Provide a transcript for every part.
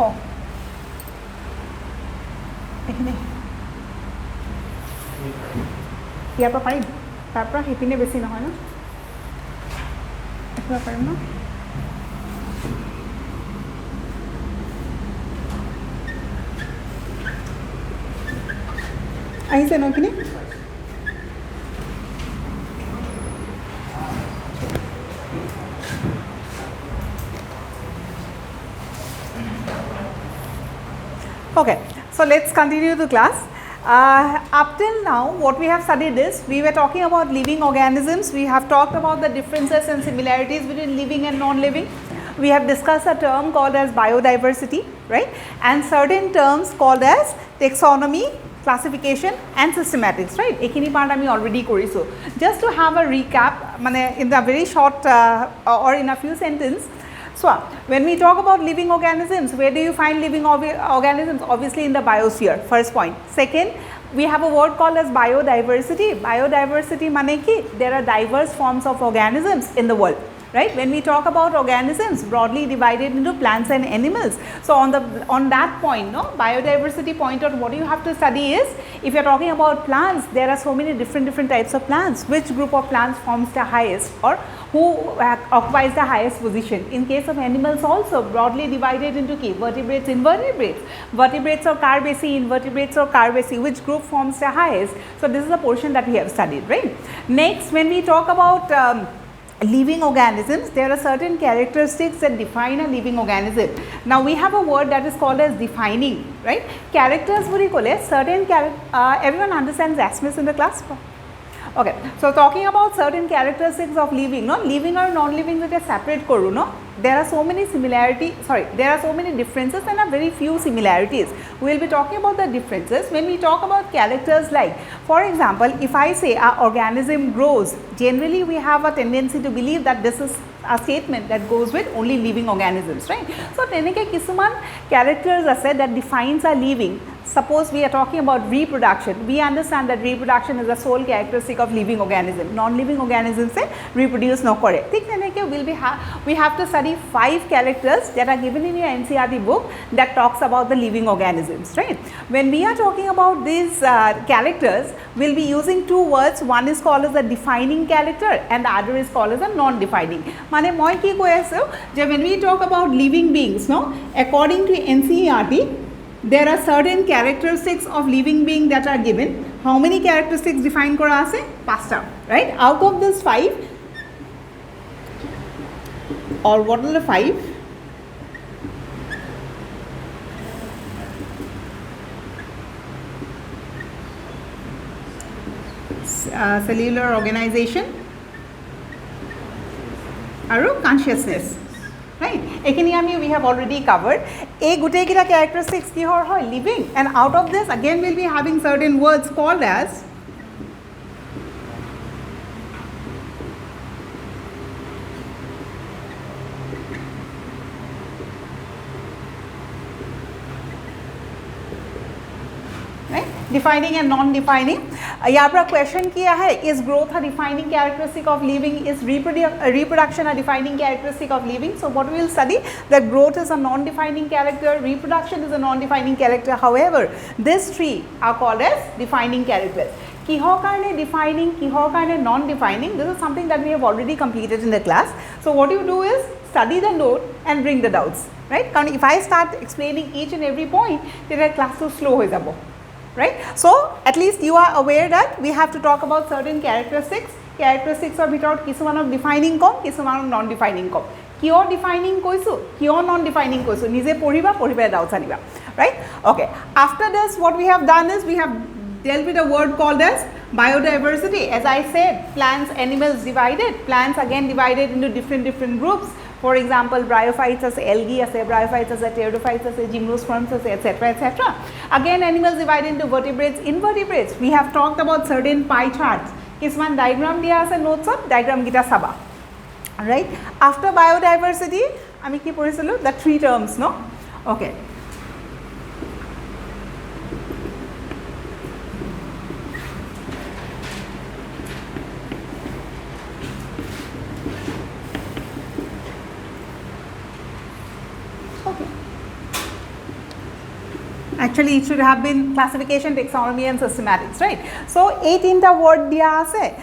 Oh. এইখিনি ইয়াৰ পৰা পাৰিম তাৰ পৰা সেইপিনে বেছি নহয় ন এইফালে পাৰিম ন আহিছে ন এইখিনি Okay, so let's continue the class. Up till now, what we have studied is, we were talking about living organisms. We have talked about the differences and similarities between living and non-living. We have discussed a term called as biodiversity, right? And certain terms called as taxonomy, classification and systematics, right? Ekhini part ami already koriso. Just to have a recap, mane in the very short or in a few sentences. So, when we talk about living organisms, where do you find living organisms? Obviously in the biosphere, first point. Second, we have a word called as biodiversity. Biodiversity mane ki, there are diverse forms of organisms in the world, right? When we talk about organisms, broadly divided into plants and animals. So, on that point, no, biodiversity point out, what you have to study is, if you are talking about plants, there are so many different types of plants. Which group of plants forms the highest, or who occupies the highest position? In case of animals also, broadly divided into key vertebrates, invertebrates. Vertebrates or Carbacea, invertebrates or Carbacea, which group forms the highest? So, this is a portion that we have studied, right? Next, when we talk about living organisms, there are certain characteristics that define a living organism. Now, we have a word that is called as defining, right? Characters boli kole certain everyone understands Asmus in the class? Okay, so talking about certain characteristics of living, no, living or non-living with a separate koru, no, there are so many there are so many differences and a very few similarities. We will be talking about the differences when we talk about characters. Like, for example, if I say our organism grows, generally we have a tendency to believe that this is a statement that goes with only living organisms, right? So, teneke kisuman characters are said that defines our living. Suppose we are talking about reproduction. We understand that reproduction is the sole characteristic of living organism. Non-living organisms say reproduce no kore. Thik teneke we have to study 5 characters that are given in your NCERT book that talks about the living organisms, right? When we are talking about these characters, we will be using 2 words. One is called as a defining character and the other is called as a non-defining. Mane moi ki koi asu je when we talk about living beings, no, according to NCERT, there are certain characteristics of living being that are given. How many characteristics defined kora ase? 5ta, right? Out of this 5, or what are the 5? Cellular organization aru consciousness, right? Ekhini we have already covered. A gutei kita characteristics ki hor hoy living, and out of this again we will be having certain words called as defining and non-defining. यहाँ पर question किया है, is growth a defining characteristic of living? Is reproduction a defining characteristic of living? So what we will study, that growth is a non-defining character, reproduction is a non-defining character. However, these 3 are called as defining characters. Kihor karne defining, kihor karne non-defining, this is something that we have already completed in the class. So what you do is study the note and bring the doubts, right? Because if I start explaining each and every point, then the class will slow ho jabo. Right? So, at least you are aware that we have to talk about certain characteristics. Characteristics are without kisuman of defining kom, kisuman of non-defining kom. Kyo defining koisu, kyo non-defining koisu. Nije poriba doubts aniba. Right? Okay. After this, what we have done is we have dealt with a word called as biodiversity. As I said, plants, animals divided. Plants again divided into different groups. For example, bryophytes as algae, as bryophytes as pteridophytes, as gymnosperms, etc., etc. Again, animals divided into vertebrates, invertebrates. We have talked about certain pie charts. Kisman diagram diya ase notes of diagram gita saba. Right? After biodiversity, ami ki porisilo the 3 terms, no? Okay. Actually, it should have been classification, taxonomy and systematics, right? So, 18 word diya ase.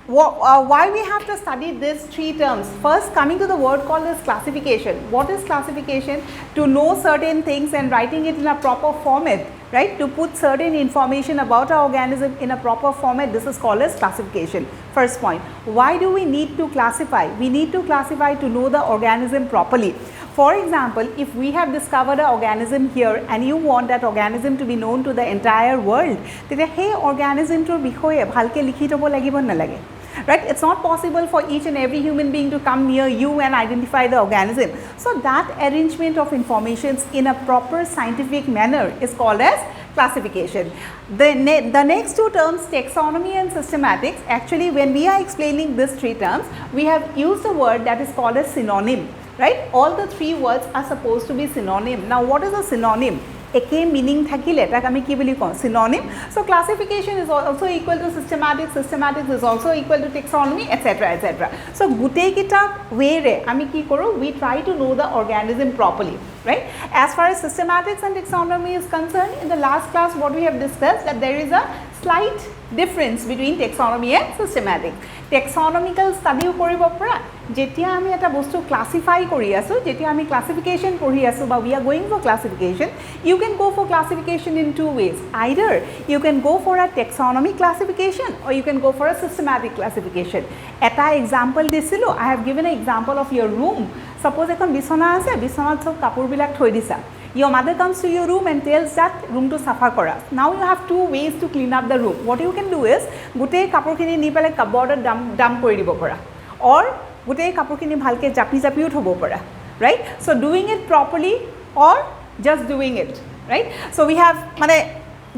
Why we have to study these 3 terms? First, coming to the word called as classification. What is classification? To know certain things and writing it in a proper format, right? To put certain information about our organism in a proper format, this is called as classification. First point. Why do we need to classify? We need to classify to know the organism properly. For example, if we have discovered an organism here and you want that organism to be known to the entire world, then hey organism to bikhoye bhalke likhi thobo lagibo nalage. Right? It's not possible for each and every human being to come near you and identify the organism. So that arrangement of informations in a proper scientific manner is called as classification. The next 2 terms, taxonomy and systematics, actually when we are explaining these 3 terms, we have used a word that is called as synonym. Right? All the 3 words are supposed to be synonym. Now what is a synonym? Eke meaning thakile tak ami ki boli kon synonym. So classification is also equal to systematics, systematics is also equal to taxonomy, etc. etc. So gutei kita way re ami ki koru, we try to know the organism properly, right? As far as systematics and taxonomy is concerned, in the last class what we have discussed that there is a slight difference between taxonomy and systematics. Taxonomical study koribo pora jetia ami eta bostu classify kori asu, jetia ami classification pori asu ba we are going for classification, you can go for classification in 2 ways. Either you can go for a taxonomy classification or you can go for a systematic classification. Eta example disilo, I have given an example of your room. Suppose ekon bisona ase, bisonat sob kapur bilak thoi disa. Your mother comes to your room and tells that room to safa kora. Now you have 2 ways to clean up the room. What you can do is gutei kapur khini ni pele cupboard dump kori dibo pora, or gutei kapur khini bhalke japi japi thobo pora, right? So doing it properly or just doing it, right? So we have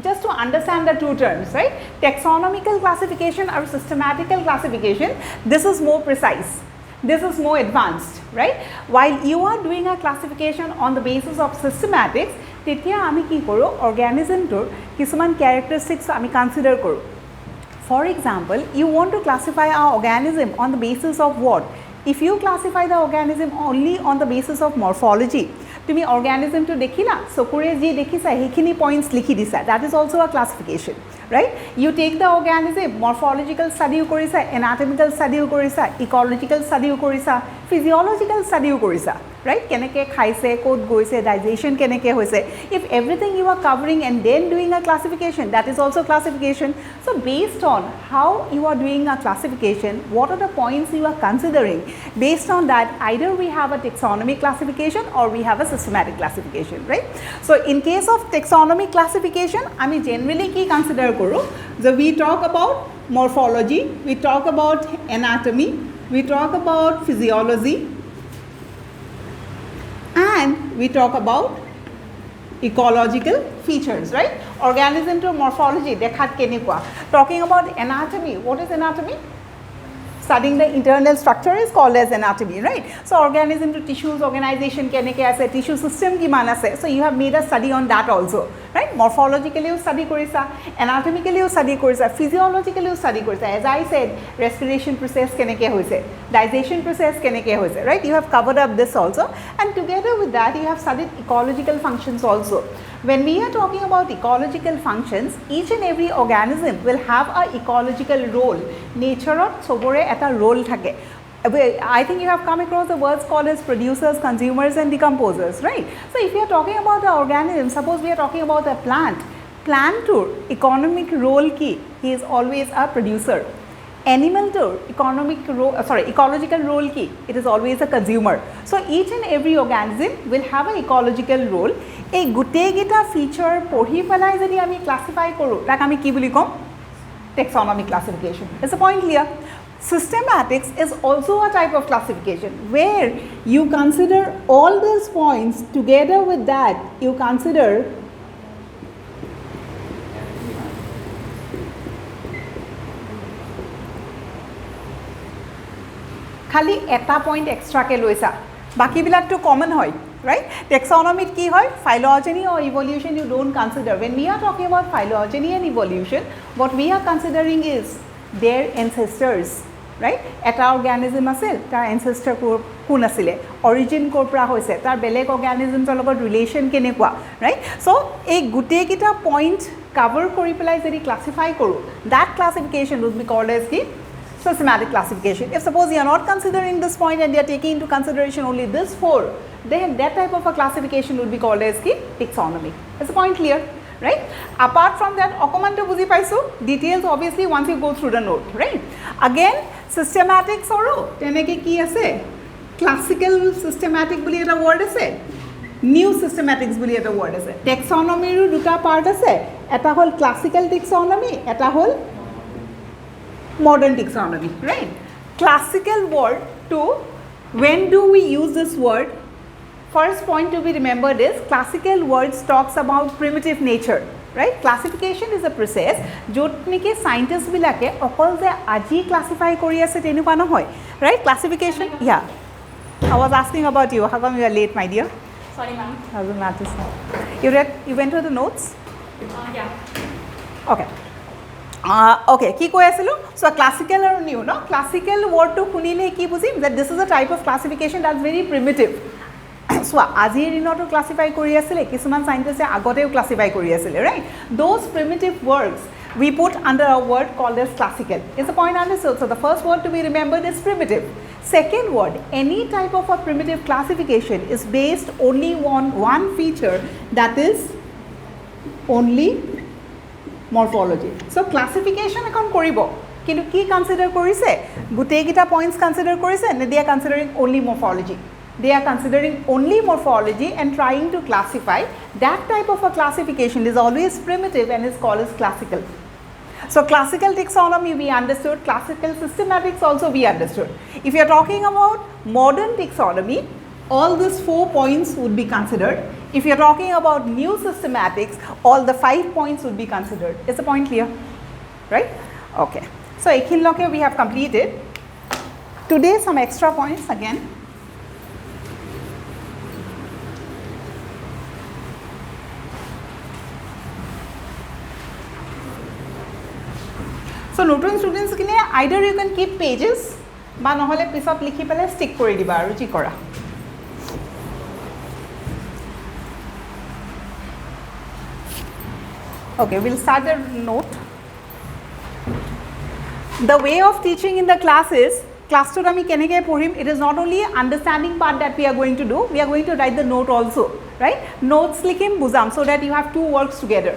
just to understand the 2 terms, right? Taxonomical classification or systematical classification, this is more precise. This is more advanced, right? While you are doing a classification on the basis of systematics, tetia ami ki koru organism tor kisuman characteristics ami consider koru. For example, you want to classify our organism on the basis of what? If you classify the organism only on the basis of morphology, তুমি organism to দেখিলা চকুৰে যি দেখিছা হেখিনি points লিখি দিছা, that is also a classification, right? You take the organism, morphological study কৰিছা, anatomical study কৰিছা, ecological study কৰিছা, physiological study কৰিছা, right? Keneke khaise, kot goise, digestion keneke hoise. If everything you are covering and then doing a classification, that is also classification. So based on how you are doing a classification, what are the points you are considering, based on that either we have a taxonomy classification or we have a systematic classification, right? So in case of taxonomy classification, ami generally ki consider koru, so we talk about morphology, we talk about anatomy, we talk about physiology, and we talk about ecological features, right? Organism to morphology dekhat kenekwa. Talking about anatomy, what is anatomy? Studying the internal structure is called as anatomy, right? So organism to tissues organization keneke ase, tissue system kiman ase, so you have made a study on that also, right? Morphologically you study korisa, anatomically you study korisa, physiologically you study korisa. As I said, respiration process keneke hoise, digestion process keneke hoise, right? You have covered up this also, and together with that you have studied ecological functions also. When we are talking about ecological functions, each and every organism will have a ecological role. Nature sobore eta role thake. I think you have come across the words called as producers, consumers and decomposers, right? So if you are talking about the organism, suppose we are talking about a plant to economic role ki, he is always a producer. Animal to ecological role ki, it is always a consumer. So each and every organism will have an ecological role. A gutei gita feature pohi palai jodi ami classify koru, tak ami ki boli kom? Taxonomic classification. Is the point clear? Systematics is also a type of classification where you consider all these points, together with that you consider khali eta point extra ke loisa, baki bilak to common hoy, right? Taxonomy ki hoy, phylogeny or evolution you don't consider. When we are talking about phylogeny and evolution, what we are considering is their ancestors, right? Eta organism asil, tar ancestor kun asile, origin korpra hoise, tar belek organism tologot relation kenekwa, right? So ei gute kita point cover kori pelai jodi classify koru, that classification would be called as ki systematic classification. If suppose you are not considering this point and you are taking into consideration only this 4, then that type of a classification would be called as ki taxonomy. Is the point clear? Right? Apart from that, okoman to buzi paisu, details obviously once you go through the note, right? Again, systematic soro, teneke ki ase, classical systematic buli eta word ase, new systematics buli eta word ase. Taxonomy ru duta part ase, eta hol classical taxonomy, eta hol modern taxonomy, right? Classical word to, when do we use this word? First point to be remembered is classical words talks about primitive nature, right? Classification is a process jot niki scientists bilake okol je aji classify kori ase tenuka no hoy, right? Classification, yeah. I was asking about you. How come you are late, my dear? Sorry, ma'am. Doesn't matter. You went through the notes? Yeah. Okay. Okay, ki koi asilu? So classical or new, no? Classical word to kunile ki buzim that this is a type of classification that's very primitive. So azir dinoto classify kori asile, kisuman scientists e agoteu classify kori asile, right? Those primitive words we put under a word called as classical. Is the point understood? So the first word to be remembered is primitive. Second word, any type of a primitive classification is based only on one feature, that is only morphology. So classification ekon koribo, kintu ki consider korise, gutei kita points consider korise, ne they are considering only morphology. They are considering only morphology and trying to classify. That type of a classification is always primitive and is called as classical. So classical taxonomy we understood, classical systematics also we understood. If you are talking about modern taxonomy, all these 4 points would be considered. If you are talking about new systematics, all the 5 points would be considered. Is the point clear? Right? Okay. So ekhinloke we have completed. Today some extra points again. So notun students kine either you can keep pages ba nohole pisot likhi pele stick kori diba aru ji kora. Okay, we'll start the note. The way of teaching in the class is class to ami keneke porim. It is not only understanding part that we are going to do, we are going to write the note also, right? Notes likhim buzam so that you have 2 works together.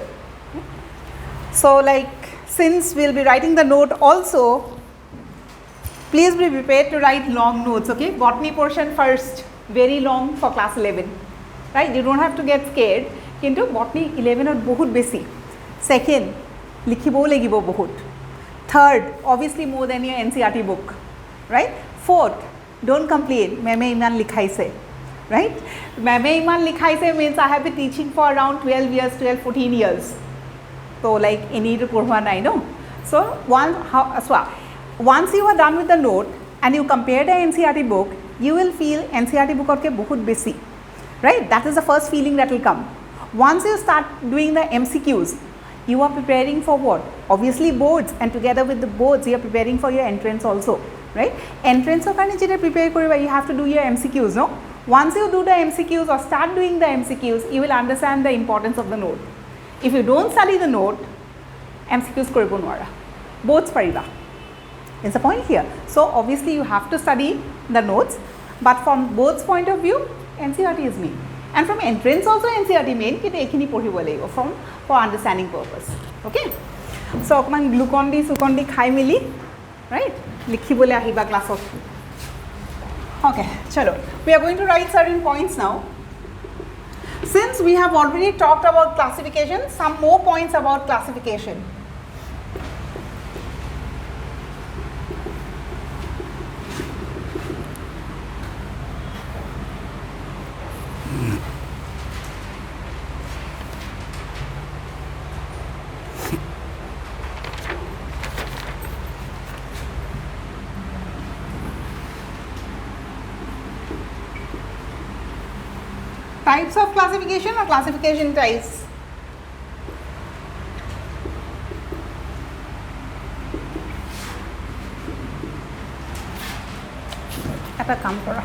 So like since we'll be writing the note also, please be prepared to write long notes, okay? Botany portion first, very long for class 11, right? You don't have to get scared. Kintu botany 11 or bahut besi. Second, likhibo lagibo bahut. Third, obviously more than your NCERT book, right? Fourth, don't complain, meme iman likhaise, right? Meme iman likhaise means I have been teaching for around 12 years, 12, 14 years. So like any to purva nai, no? So once you are done with the note and you compare the NCERT book, you will feel NCERT book orke bahut besi, right? That is the first feeling that will come. Once you start doing the MCQs, you are preparing for what? Obviously boards, and together with the boards you are preparing for your entrance also, right? Entrance karone jeta prepare koriba, you have to do your MCQs, no? Once you do the MCQs or start doing the MCQs, you will understand the importance of the note. If you don't study the note, MCQs koribo nwara, boards pariba. Is the point here? So obviously you have to study the notes, but from boards point of view, NCERT is main, and from entrance also NCERT main. Kinte ekhini poribo lagibo for understanding purpose. Okay. So okman glucon di sukon di khai mili, right? Likhibole ahiba class of. Okay, chalo. We are going to write certain points now. Since we have already talked about classification, some more points about classification. Types of classification or classification types? এটা কাম কৰা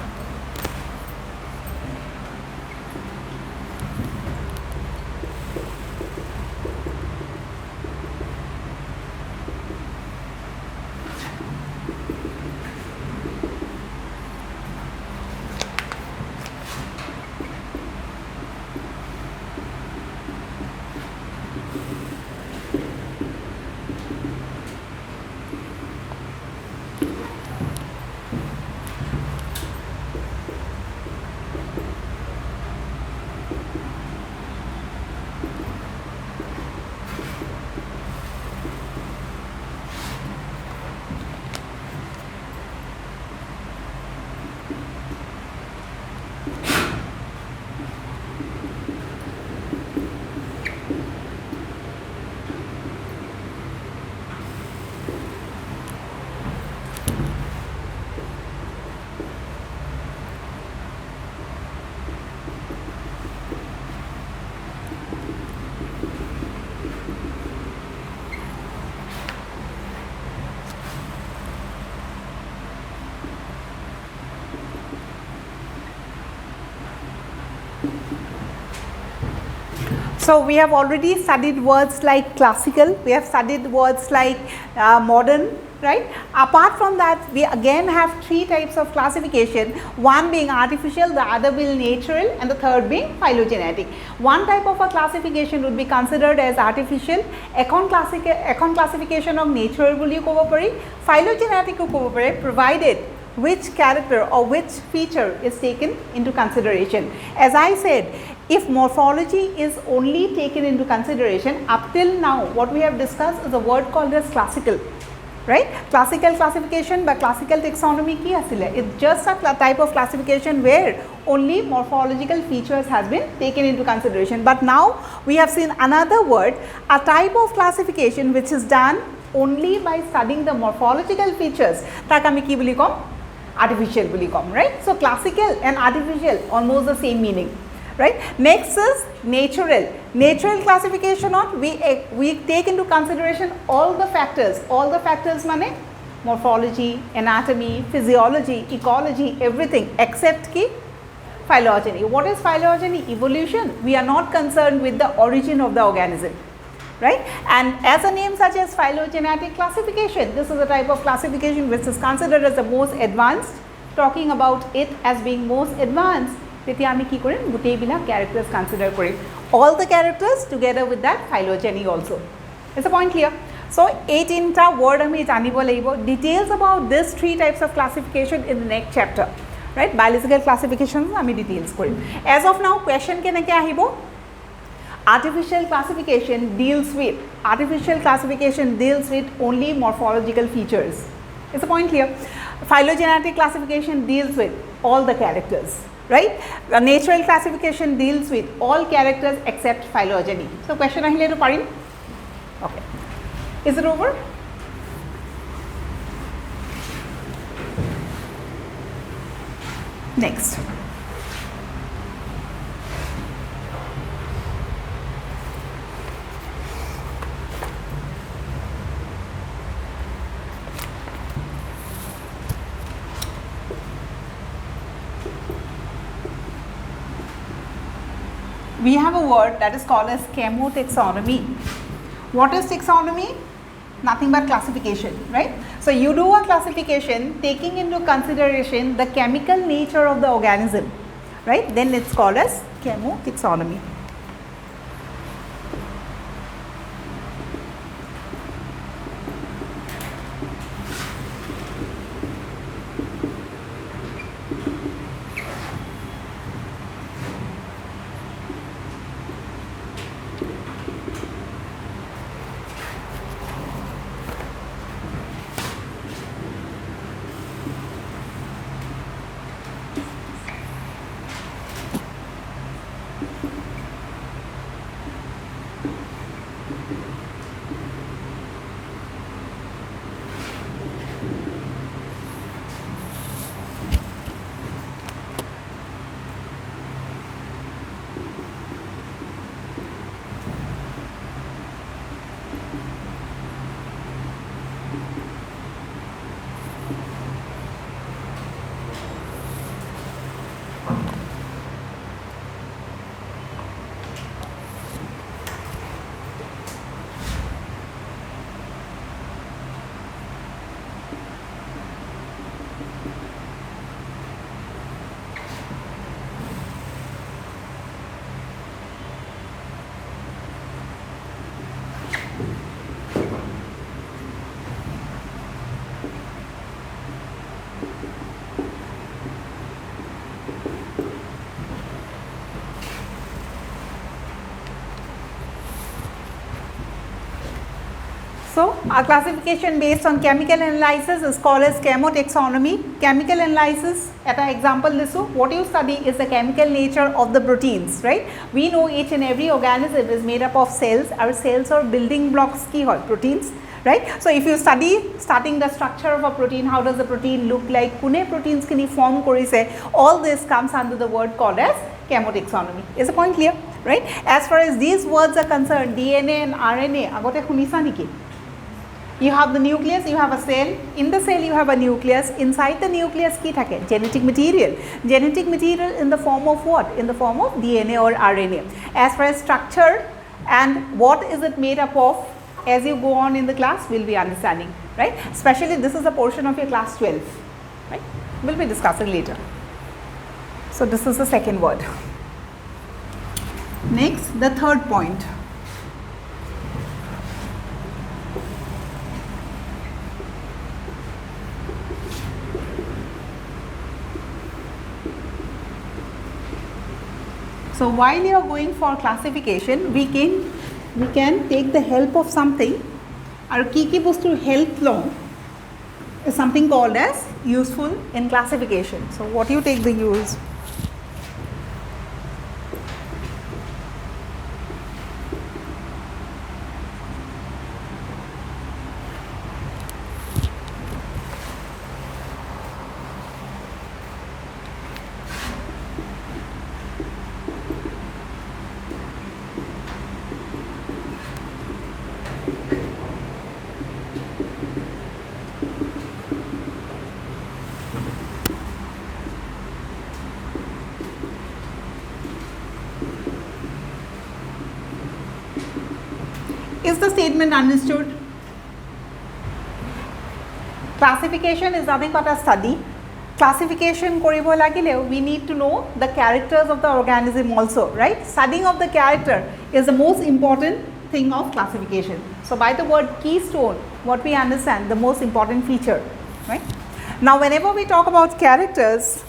So we have already studied words like classical, we have studied words like modern, right? Apart from that, we again have three types of classification, one being artificial, the other being natural, and the third being phylogenetic. One type of a classification would be considered as artificial, এখন classification of natural বুলিও ক'ব পাৰি, phylogenetic ও ক'ব পাৰি, provided which character or which feature is taken into consideration. As I said, if morphology is only taken into consideration, up till now what we have discussed is a word called as classical, right? Classical classification by classical taxonomy ki asile, it's just a type of classification where only morphological features has been taken into consideration. But now we have seen another word, a type of classification which is done only by studying the morphological features, tak ami ki boli kom, artificial boli kom, right? So classical and artificial almost the same meaning, right? Next is natural. Natural classification on we take into consideration all the factors mane morphology, anatomy, physiology, ecology, everything except ki phylogeny. What is phylogeny? Evolution. We are not concerned with the origin of the organism, right? And as a name such as phylogenetic classification, this is a type of classification which is considered as the most advanced. Talking about it as being most advanced, তেতিয়া আমি কি কৰিম, গোটেইবিলাক characters consider Karim, all the characters together with that phylogeny also. Is the point clear? So এই তিনটা word আমি জানিব লাগিব. Details about this three types of classification in the next chapter, right? Biological classification আমি details Karim. As of now question কেনেকৈ আহিব, artificial classification deals with only morphological features. Is the point clear? Phylogenetic classification deals with all the characters, right? The natural classification deals with all characters except phylogeny. So question ahile to parim. Okay. Is it over? Next. We have a word that is called as chemotaxonomy. What is taxonomy? Nothing but classification, right? So you do a classification taking into consideration the chemical nature of the organism, right? Then it's called as chemotaxonomy. So, our classification based on chemical analysis is called as chemotaxonomy. Chemical analysis, at an example, what you study is the chemical nature of the proteins, right? We know each and every organism is made up of cells. Our cells are building blocks, ki hoy, proteins, right? So, if you study starting the structure of a protein, how does the protein look like, kune proteins kini form korise, all this comes under the word called as chemotaxonomy. Is the point clear, right? As far as these words are concerned, DNA and RNA, agote khunisa niki? You have the nucleus, you have a cell, in the cell you have a nucleus, inside the nucleus ki thake? Genetic material. Genetic material in the form of what? In the form of DNA or RNA. As far as structure and what is it made up of, as you go on in the class, we will be understanding, right? Especially this is a portion of your class 12, right? We will be discussing later. So, this is the second word. Next, the third point. So, while you are going for classification, we can take the help of something. Our kiki bostu help long is something called as useful in classification. So, what you take the use? Is the statement understood? Classification is nothing but a study. Classification koribo lagile, we need to know the characters of the organism also, right? Studying of the character is the most important thing of classification. So, by the word keystone, what we understand, the most important feature, right? Now, whenever we talk about characters,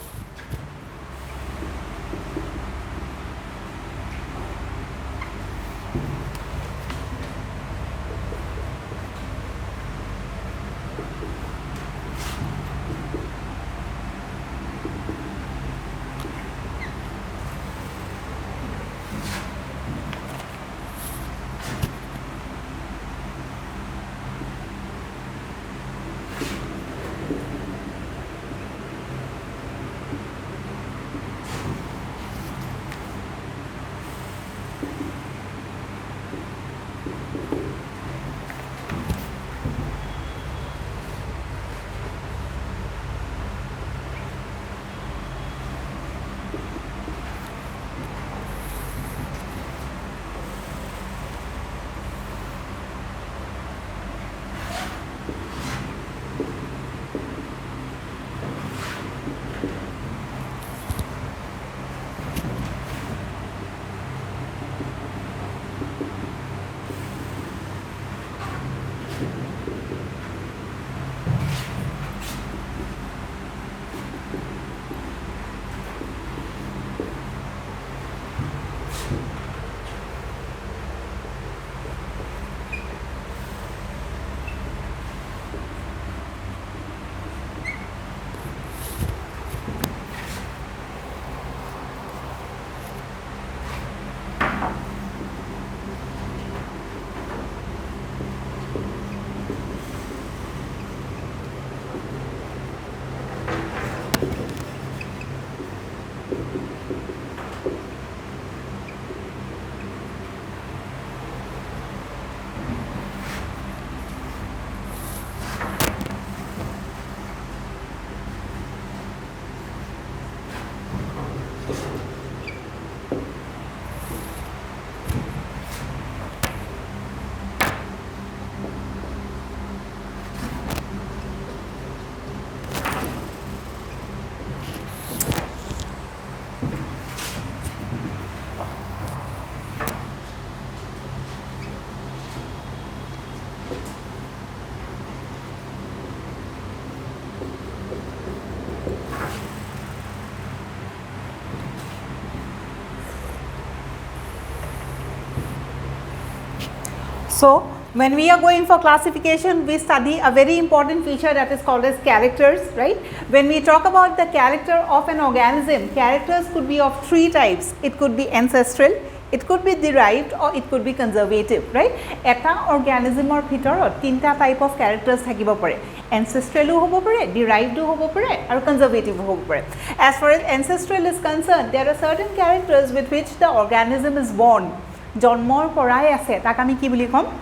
so When we are going for classification, we study a very important feature that is called as characters, right? When we talk about the character of an organism, characters could be of three types. It could be ancestral, it could be derived, or it could be conservative, right? Eta organism or bhitorot tinta type of characters thakibo pare. Ancestral hobo pare, derived hobo pare, or conservative hobo pare. As far as ancestral is concerned, there are certain characters with which the organism is born. Jonmor porai ase, tak ami ki boli kom?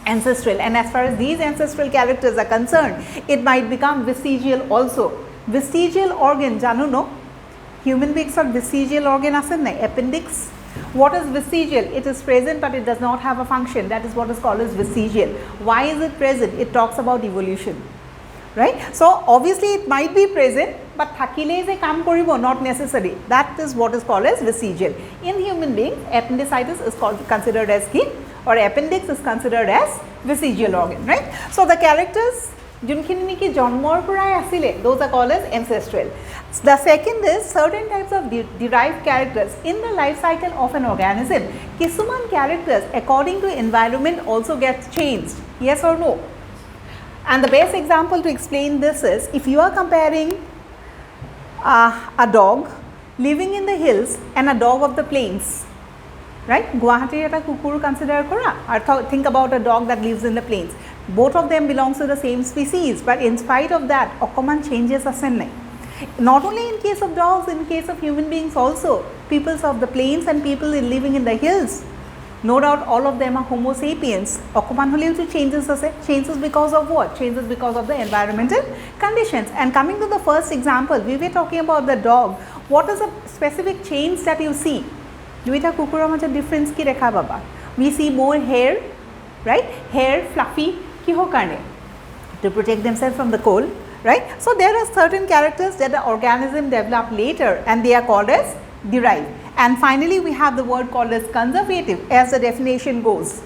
Ancestral, and as far as these ancestral characters are concerned, it might become vestigial also. Vestigial organ, janu no? Human beings have vestigial organ asen nai, appendix. What is vestigial? It is present but it does not have a function. That is what is called as vestigial. Why is it present? It talks about evolution, right? So obviously it might be present, but thakile je kaam koribo, not necessary. That is what is called as vestigial. In human beings, appendicitis is considered as ki, or appendix is considered as vestigial organ, right? So the characters junkhini niki jonmor porai asile, those are called as ancestral. The second is certain types of derived characters. In the life cycle of an organism, kisuman characters according to environment also get changed, yes or no? And the best example to explain this is, if you are comparing a dog living in the hills and a dog of the plains, right? Guwahati eta kukur consider kora, or think about a dog that lives in the plains. Both of them belongs to the same species, but in spite of that, okoman changes asen nai. Not only in case of dogs, in case of human beings also, peoples of the plains and people living in the hills, no doubt all of them are homo sapiens. Okoman holeu to changes ase, changes because of what? Changes because of the environmental conditions. And coming to the first example, we were talking about the dog. What is a specific change that you see? Duita kukura maja difference ki rekha baba. We see more hair, right? Hair fluffy kiho karne, to protect themselves from the cold, right? So there are certain characters that the organism develop later, and they are called as derived. And finally we have the word called as conservative, as the definition goes,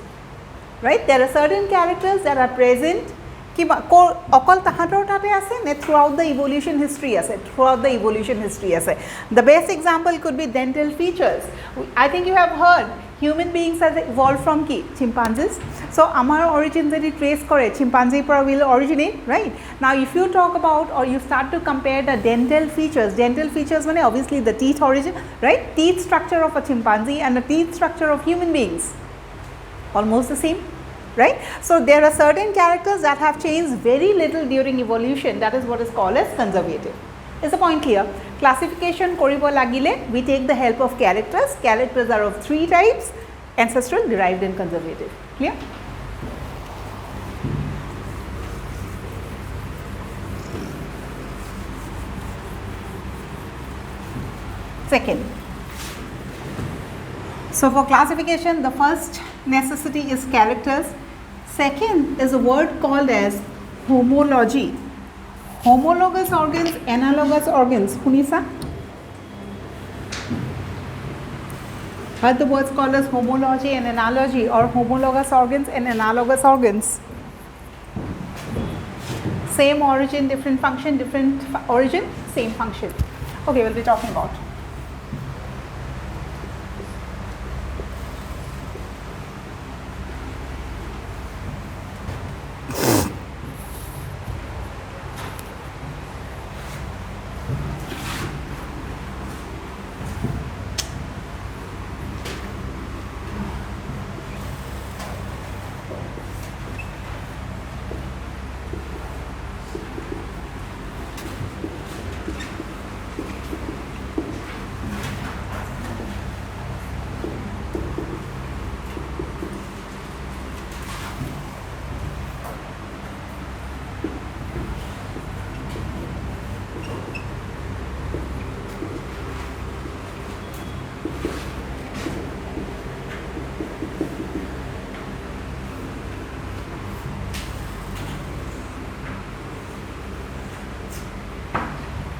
right? There are certain characters that are present okol tahator tate ase ne throughout the evolution history ase, throughout the evolution history ase. The best example could be dental features. I think you have heard human beings has evolved from ki chimpanzees. So amar origin jodi trace kore chimpanzee pora will originate, right? Now if you talk about or you start to compare the dental features mane obviously the teeth origin, right? Teeth structure of a chimpanzee and the teeth structure of human beings almost the same, right? So there are certain characters that have changed very little during evolution. That is what is called as conservative. Is the point clear? Classification koribo lagile, we take the help of characters. Characters are of three types: ancestral, derived, and conservative. Clear? Second. So for classification, the first necessity is characters. Second is a word called as homology. Homologous organs, analogous organs. Hunisa? Heard the words called as homology and analogy, or homologous organs and analogous organs. Same origin, different function, different origin, same function. Okay, we'll be talking about.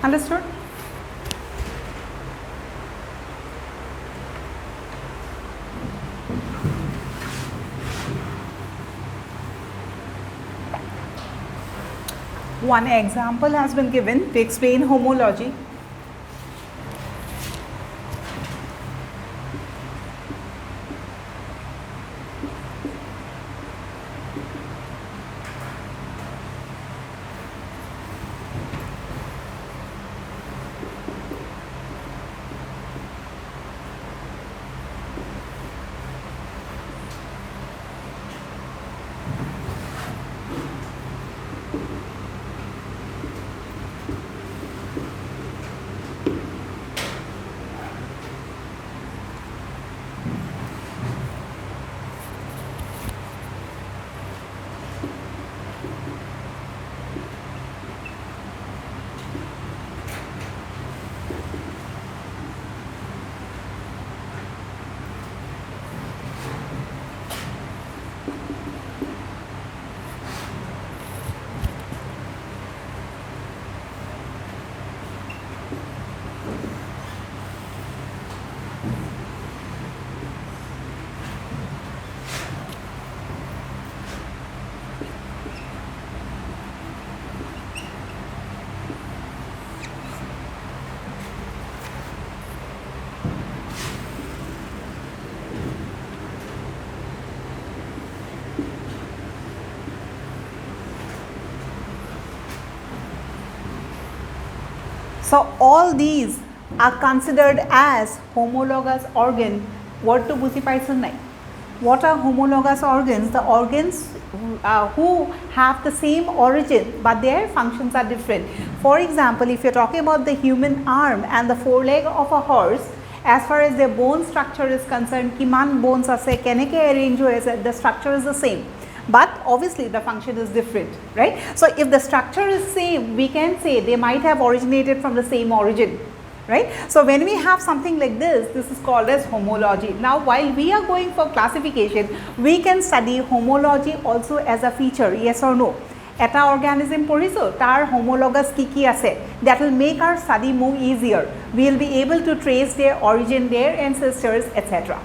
Understood? One example has been given to explain homology. So all these are considered as homologous organ. Word to buji paison nai? What are homologous organs? The organs who have the same origin but their functions are different. For example, if you are talking about the human arm and the foreleg of a horse, as far as their bone structure is concerned, kiman bones ase, keneke arrange hoye ase, the structure is the same. But obviously the function is different, right? So if the structure is same, we can say they might have originated from the same origin, right? So when we have something like this is called as homology. Now while we are going for classification, we can study homology also as a feature, yes or no? Eta organism poriso, tar homologous ki ase, that will make our study more easier. We will be able to trace their origin, their ancestors, etc.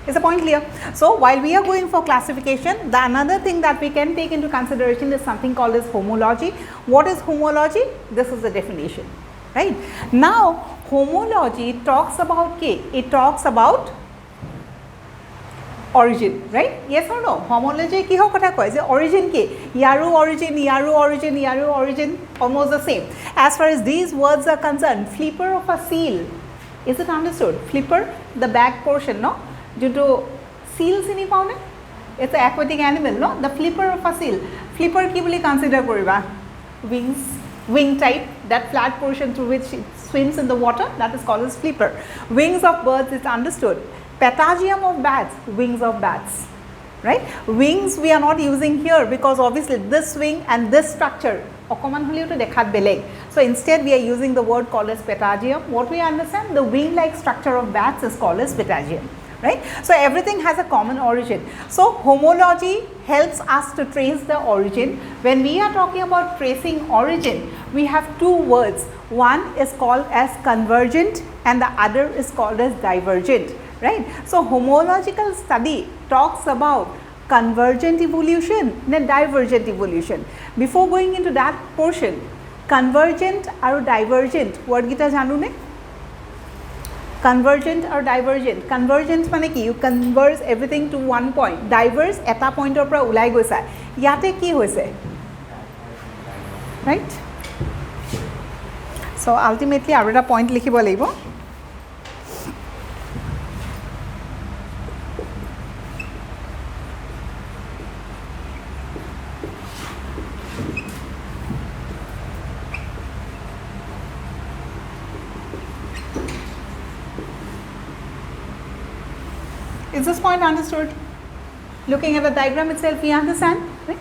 Is the point clear? So while we are going for classification, the another thing that we can take into consideration is something called as homology. What is homology? This is the definition, right? Now homology talks about K. It talks about origin, right? Yes or no? Homology ki ho kotha koy je origin ke yaru origin, yaru origin, yaru origin, almost the same. As far as these words are concerned, flipper of a seal, is it understood? Flipper, the back portion, no? Due to seal sini paune, it's an aquatic animal, no? The flipper of a seal, flipper ki boli consider koriba, wings, wing type, that flat portion through which it swims in the water, that is called as flipper. Wings of birds is understood. Patagium of bats, wings of bats, right? Wings we are not using here because obviously this wing and this structure, so instead we are using the word called as patagium. What we understand, the wing like structure of bats is called as patagium, right? So everything has a common origin. So homology helps us to trace the origin. When we are talking about tracing origin, we have two words. One is called as convergent and the other is called as divergent, right? So homological study talks about convergent evolution and divergent evolution. Before going into that portion, convergent or divergent, word gita janu ne? Convergent or divergent? Convergent mane ki? You converge everything to one point. Diverse eta point or pra ulai goisa. Yate ki hoise? Right? So ultimately aru eta point likhibo lagibo. Is this point understood? Looking at the diagram itself, we understand, right?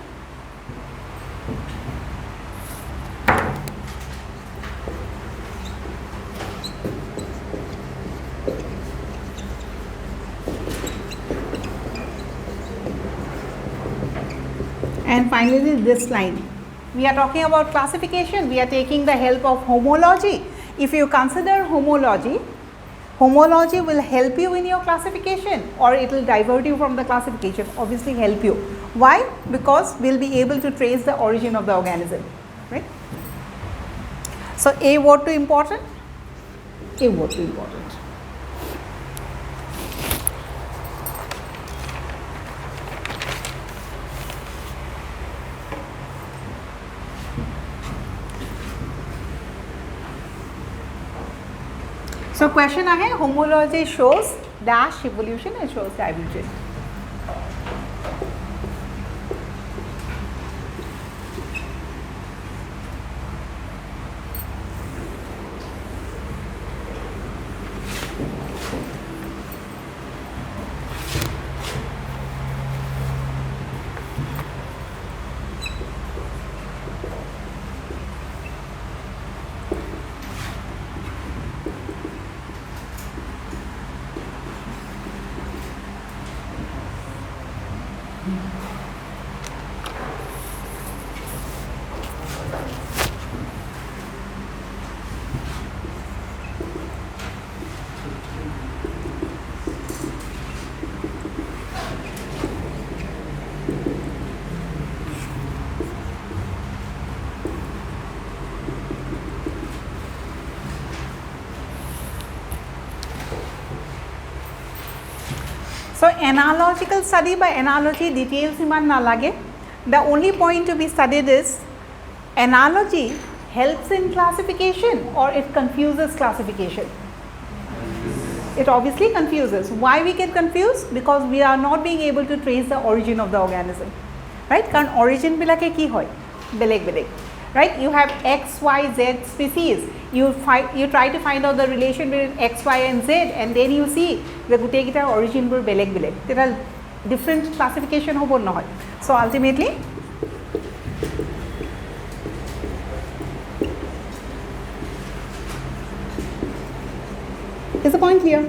And finally this line. We are talking about classification, we are taking the help of homology. If you consider homology, homology will help you in your classification or it will divert you from the classification, obviously help you. Why? Because we will be able to trace the origin of the organism, right? So A word to important? A word to important. So question है homology shows dash evolution and shows divergence. So analogical study, by analogy details iman na lage. The only point to be studied is analogy helps in classification or it confuses classification? It obviously confuses. Why we get confused? Because we are not being able to trace the origin of the organism, right? Karan origin bilake ki hoy? Beleg beleg, right? You have X, Y, Z species. You try to find out the relation between X, Y and Z, and then you see the gutei kita origin bur beleg beleg. There are different classification hobo nohoy. So ultimately, is the point clear?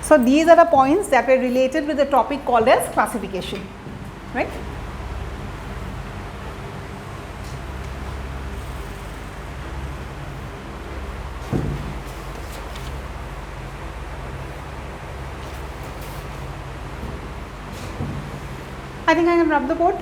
So these are the points that were related with the topic called as classification, right? I think I can rub the board.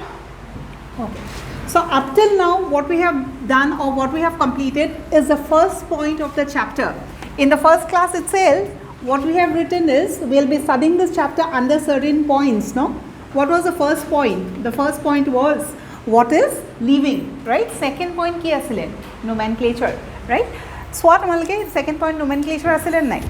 Okay. So up till now what we have done or what we have completed is the first point of the chapter. In the first class itself, what we have written is we will be studying this chapter under certain points, no? What was the first point? The first point was what is living, right? Second point ki asile? Nomenclature, right? So what amalke second point nomenclature asile nai?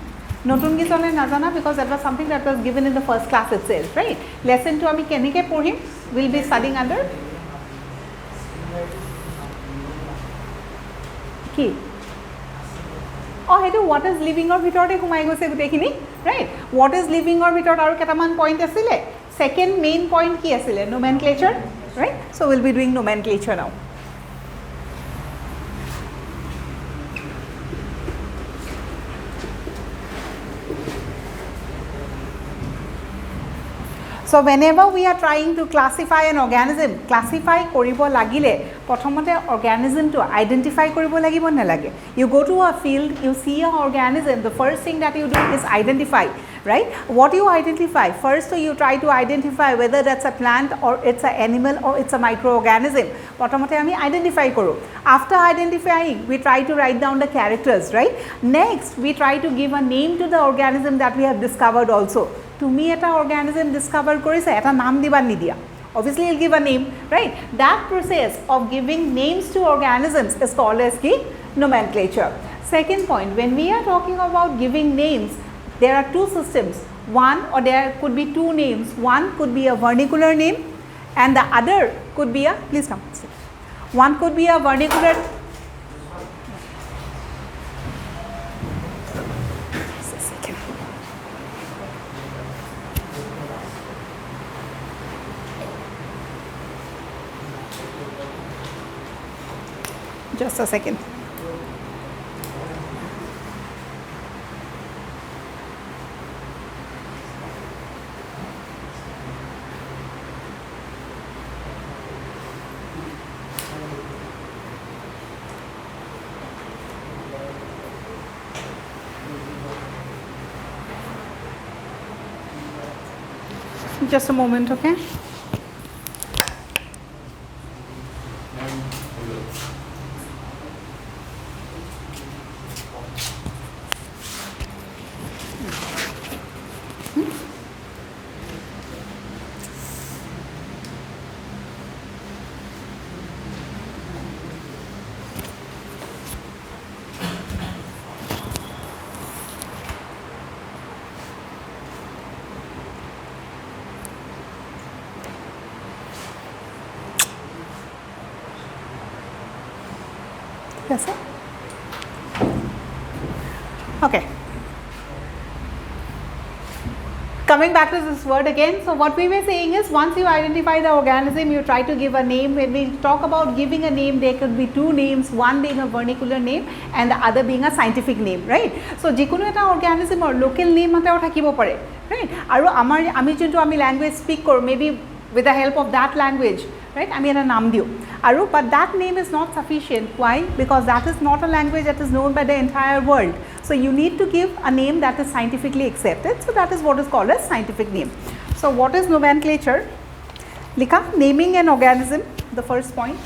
Notun ki chole najana because that was something that was given in the first class itself, right? Lesson 2 ami kenike porhim? We will be studying under ki? Oh, hetu what is living or bhitorte khumai goise gutekhini, right? What is living or bhitor aru ketaman point asile? Second main point ki asile? Nomenclature, right? So we'll be doing nomenclature now. So whenever we are trying to classify an organism, classify koribo lagile, prothomote organism to identify koribo lagibo nalage. You go to a field, you see an organism, the first thing that you do is identify, right? What do you identify? First you try to identify whether that's a plant or it's an animal or it's a microorganism. Prothomote ami identify koru. After identifying, we try to write down the characters, right? Next, we try to give a name to the organism that we have discovered also. তুমি এটা organism discover কৰিছে এটা নাম দিবা নিদিয়া obviously you'll give a name, right? That process of giving names to organisms is called as ki nomenclature. Second point, when we are talking about giving names, there are two systems. One, or there could be two names. One could be a vernacular name and the other could be a, please come, one could be a vernacular. Just a second. Just a moment, okay? Yes, sir? Okay. Coming back to this word again, so what we were saying is once you identify the organism, you try to give a name. When we talk about giving a name, there could be two names, one being a vernacular name and the other being a scientific name, right? So jikono eta organism or local name mateo thakibo pare, right? Aru ami jonto ami language speak kor, maybe with the help of that language, right? I mean a naam diyo. Aru, but that name is not sufficient. Why? Because that is not a language that is known by the entire world. So you need to give a name that is scientifically accepted. So that is what is called as scientific name. So what is nomenclature? Lika, naming an organism, the first point.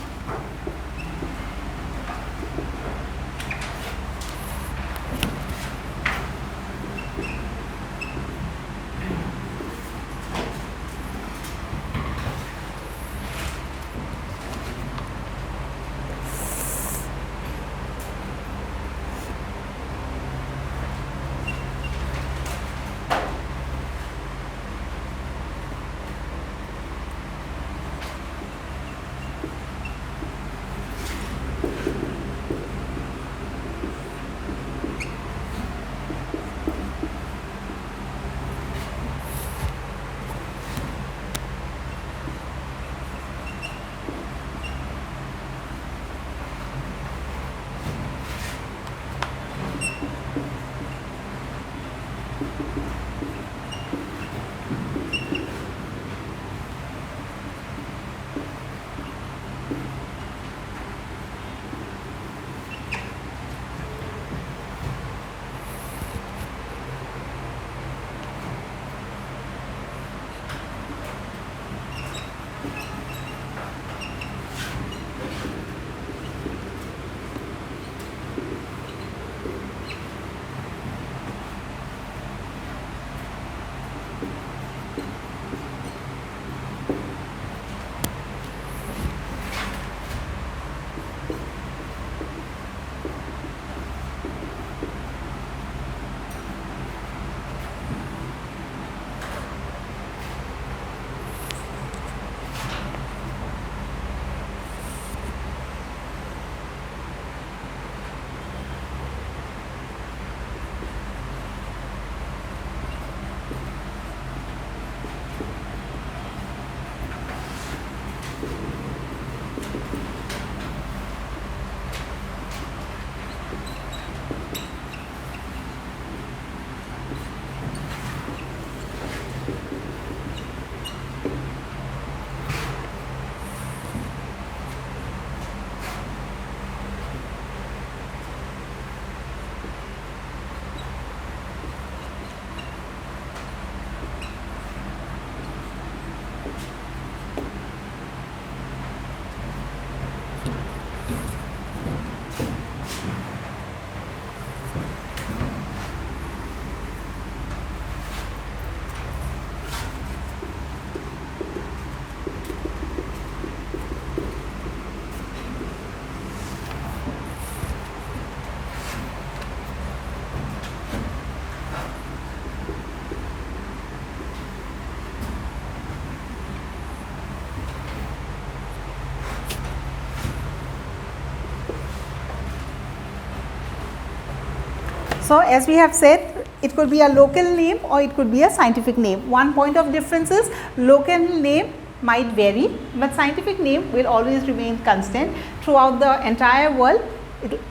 So, as we have said, it could be a local name or it could be a scientific name. One point of difference is local name might vary, but scientific name will always remain constant throughout the entire world.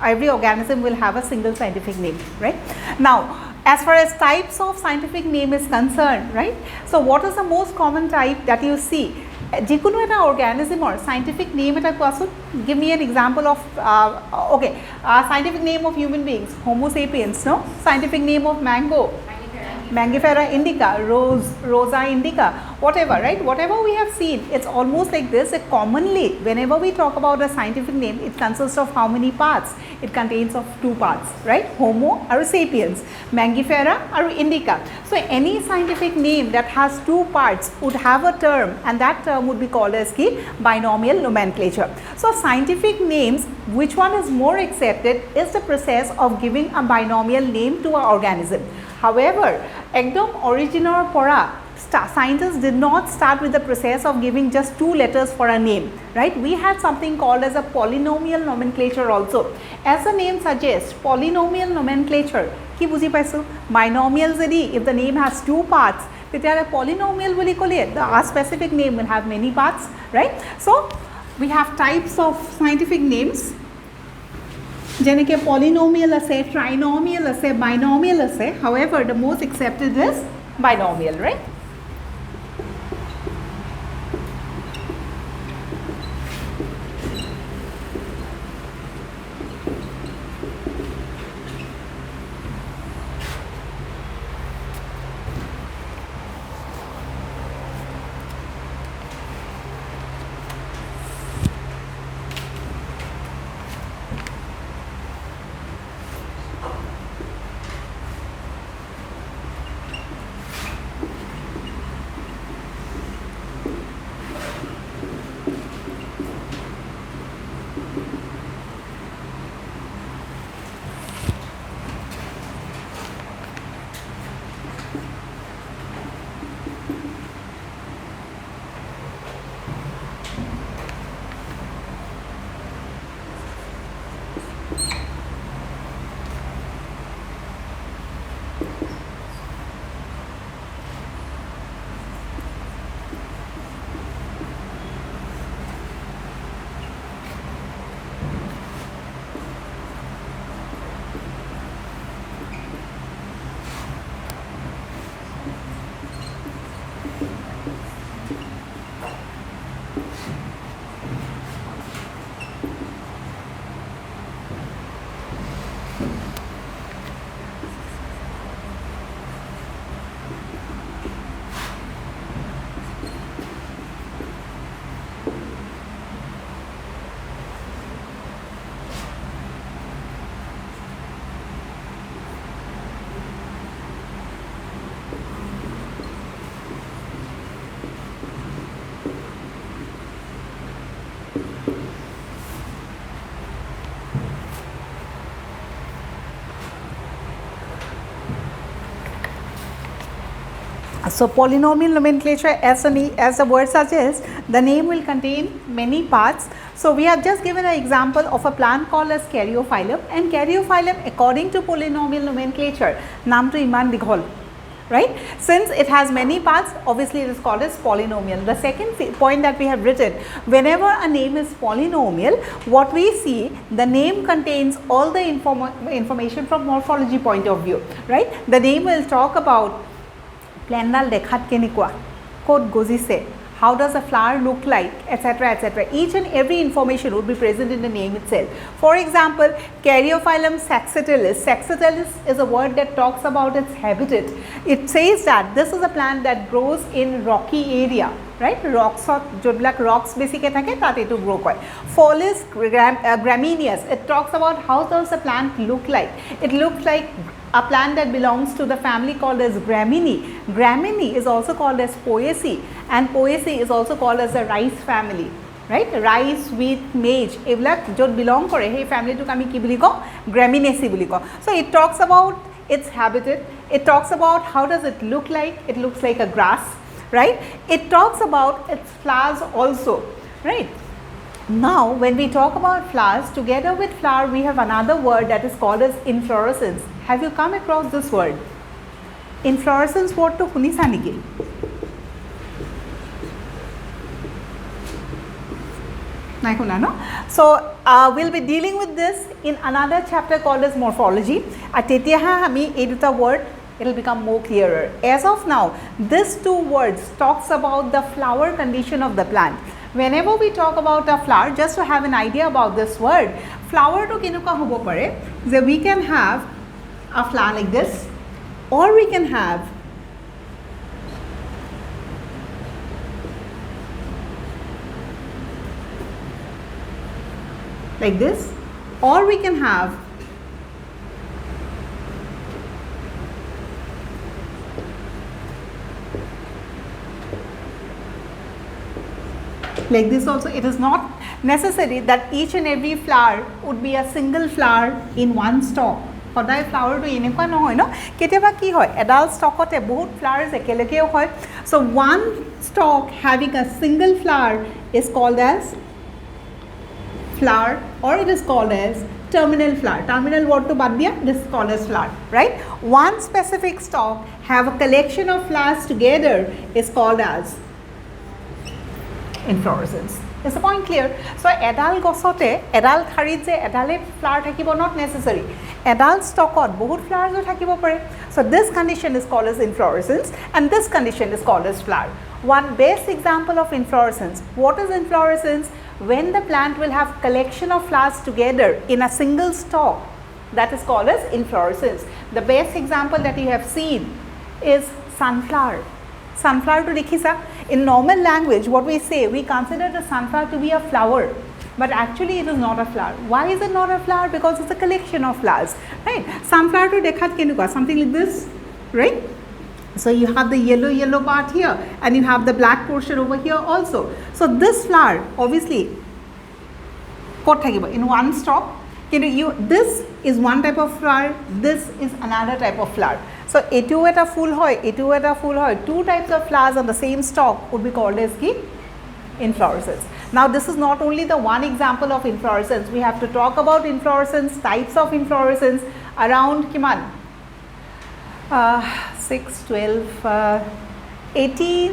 Every organism will have a single scientific name, right? Now, as far as types of scientific name is concerned, right? So, what is the most common type that you see? Jikono eta organism or scientific name eta koasun. Give me an example of scientific name of human beings, Homo sapiens, no? Scientific name of mango, Mangifera indica, Rosa indica, whatever, right? Whatever we have seen, it's almost like this. Commonly, whenever we talk about a scientific name, it consists of how many parts? It contains of 2 parts, right? Homo or sapiens, Mangifera or indica. So, any scientific name that has 2 parts would have a term, and that term would be called as the binomial nomenclature. So, scientific names, which one is more accepted is the process of giving a binomial name to an organism. However, ekdom original pora, scientists did not start with the process of giving just 2 letters for a name, right? We had something called as a polynomial nomenclature also. As the name suggests, polynomial nomenclature, ki buji paisu? Binomial jodi, if the name has 2 parts, তেতিয়া polynomial বুলি ক'লে, the specific name will have many parts, right? So, we have types of scientific names. যেনেকে polynomial আছে, trinomial আছে, binomial আছে. However, the most accepted is binomial, right? So, polynomial nomenclature, as the word suggests, the name will contain many parts. So, we have just given an example of a plant called as Caryophyllum, and Caryophyllum according to polynomial nomenclature, naam to iman dighol, right? Since it has many parts, obviously it is called as polynomial. The second point that we have written, whenever a name is polynomial, what we see, the name contains all the information from morphology point of view, right? The name will talk about plantdal dekhat kenikwa, kot gojise, how does a flower look like, etc., etc. Each and every information would be present in the name itself. For example, Caryophyllum saxatilis. Saxatilis is a word that talks about its habitat. It says that this is a plant that grows in rocky area, right? Rocks or jodlak rocks basically thake tate to grow koi. Follis gramineous. It talks about how does a plant look like. It looks like a plant that belongs to the family called as Gramineae. Gramineae is also called as Poaceae, and Poaceae is also called as the rice family, right? Rice, wheat, maize, evilak jot belong kore hey family to kami ki buli ko Gramineaceae buli ko. So it talks about its habitat. It talks about how does it look like. It looks like a grass, right? It talks about its flowers also, right? Now, when we talk about flowers, together with flower, we have another word that is called as inflorescence. Have you come across this word? Inflorescence word to hunisa niki? So, we'll be dealing with this in another chapter called as morphology. At eduta word, it will become more clearer. As of now, these two words talks about the flower condition of the plant. Whenever we talk about a flower, just to have an idea about this word, flower to kenuka hobo pare, that we can have a flower like this, or we can have like this, or we can have like this also. It is not necessary that each and every flower would be a single flower in one stalk. সদায় flower to এনেকুৱা নহয় ন কেতিয়াবা কি হয় এডাল ষ্টকতে বহুত flowers একেলগেও হয় so one stalk having a single flower is called as flower or it is called as terminal flower. Terminal word to bad diya, this is called as flower, right? One specific stalk have a collection of flowers together is called as inflorescence. Is the point clear? So, edal gosote, edal tharit je edale flower thakibo not necessary. Edal stalkot bahut flowers o thakibo pare. So, this condition is called as inflorescence and this condition is called as flower. One best example of inflorescence. What is inflorescence? When the plant will have collection of flowers together in a single stalk, that is called as inflorescence. The best example that you have seen is sunflower. Sunflower to dikhisa. In normal language, what we say, we consider the sunflower to be a flower, but actually it is not a flower. Why is it not a flower? Because it's a collection of flowers, right? Sunflower to dekhat kenuka, something like this, right? So you have the yellow part here and you have the black portion over here also. So this flower obviously in one stalk. This is one type of flower, this is another type of flower. So etu eta full hoy, two types of flowers on the same stalk would be called as ki inflorescence. Now this is not only the one example of inflorescence, we have to talk about inflorescence, types of inflorescence around kiman 6, 12, 18,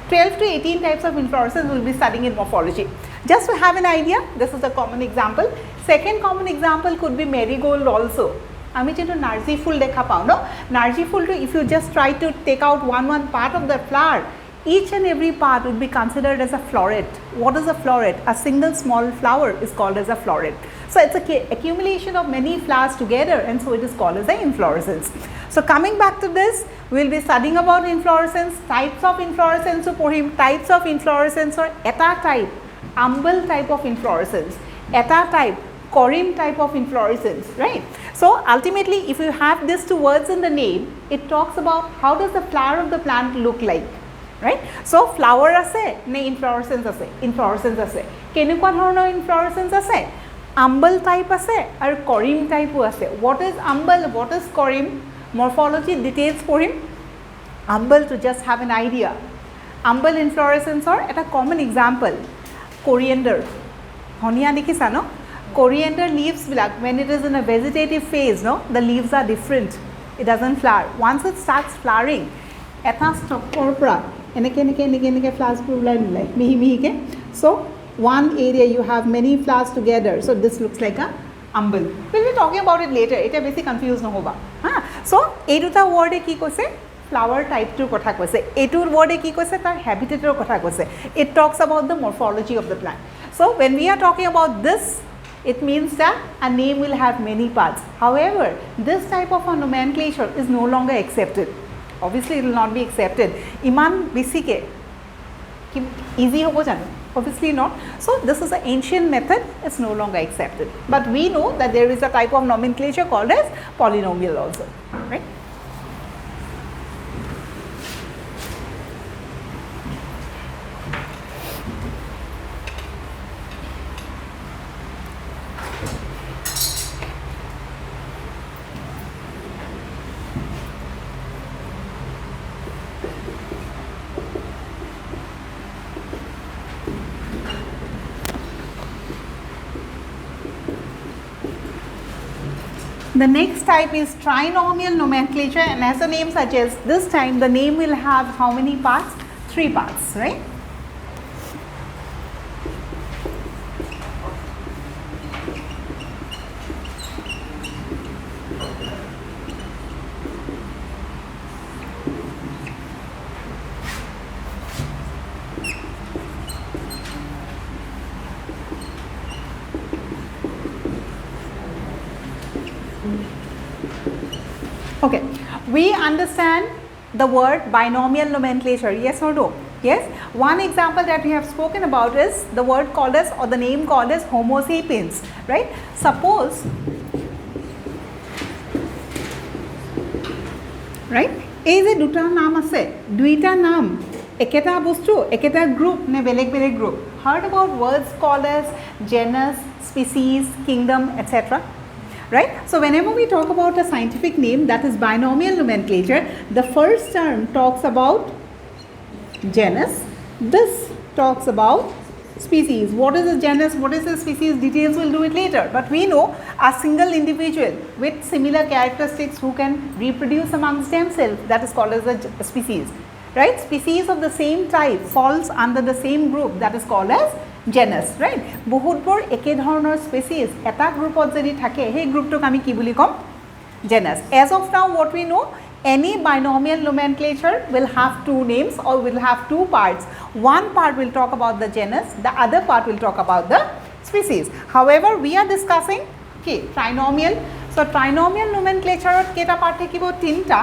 12 to 18 types of inflorescence we will be studying in morphology. Just to have an idea, this is a common example. Second common example could be marigold also. আমি যেটো নাৰ্জি ফুল দেখা পাও ন নাৰ্জি ফুলটো if you just try to take out one part of the flower, each and every part would be considered as a floret. What is a floret? A single small flower is called as a floret. So it's a accumulation of many flowers together and so it is called as an inflorescence. So coming back to this, we will be studying about inflorescence, types of inflorescence for him, types of inflorescence or eta type, umbel type of inflorescence, eta type, corym type of inflorescence, right? So ultimately if you have these two words in the name, it talks about how does the flower of the plant look like, right? So flower ase ne inflorescence ase, inflorescence ase kenukwa dhoroner inflorescence ase, umbel type ase aru corym type o ase. What is umbel, what is corym? Morphology details for him. Umbel, to just have an idea, umbel inflorescence or at a common example coriander dhoniya dekhisa no coriander leaves when it is in a vegetative phase, no, the leaves are different, it doesn't flower. Once it starts flowering eta stalkor pra eneke flowers ulai mihi mihi ke, so one area you have many flowers together, so this looks like a umbel. We'll be talking about it later, eta besi confused nohoba. So ei duta word e ki koise flower type to kotha koise, etur word e ki koise tar habitat er kotha koise. It talks about the morphology of the plant. So when we are talking about this, it means that a name will have many parts. However, this type of a nomenclature is no longer accepted. Obviously it will not be accepted. Iman bisike easy hobo jano? Obviously not. So this is an ancient method, it's no longer accepted. But we know that there is a type of nomenclature called as polynomial also, right? The next type is trinomial nomenclature, and as the name suggests, this time the name will have how many parts? 3 parts, right? Okay, we understand the word binomial nomenclature, yes or no? Yes, one example that we have spoken about is the word called as, or the name called as Homo sapiens, right? Suppose, right, এই যে দুটা নাম আছে, দুইটা নাম একেটা বস্তু, একেটা গ্ৰুপ নে বেলেগ বেলেগ group? Heard about words called as genus, species, kingdom, etc. Right? So whenever we talk about a scientific name, that is binomial nomenclature, the first term talks about genus, this talks about species. What is a genus, what is a species, details we'll do it later, but we know a single individual with similar characteristics who can reproduce amongst themselves, that is called as a species, right? Species of the same type falls under the same group, that is called as genus, right? বহুতবোৰ একে ধৰণৰ species এটা গ্ৰুপত যদি থাকে, সেই গ্ৰুপটোক আমি কি বুলি কম? Genus. As of now, what we know, any binomial nomenclature will have 2 names or will have 2 parts. One part will talk about the genus, the other part will talk about the species. However, we are discussing okay, trinomial. So trinomial nomenclature কেটা part থাকিব? 3টা.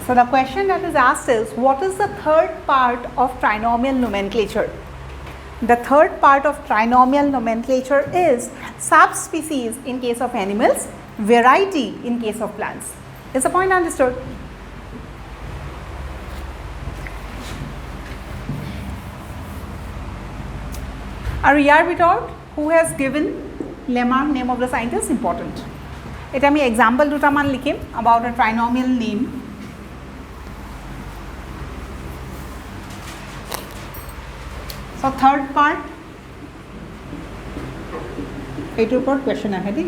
So the question that is asked is, what is the third part of trinomial nomenclature? The third part of trinomial nomenclature is subspecies in case of animals, variety in case of plants. Is the point understood? Are ইয়াৰ ভিতৰত who has given lemma, name of the scientist, important. এটা আমি example দুটামান লিখিম about a trinomial name. So third part, এইটোৰ ওপৰত question আহে দেই.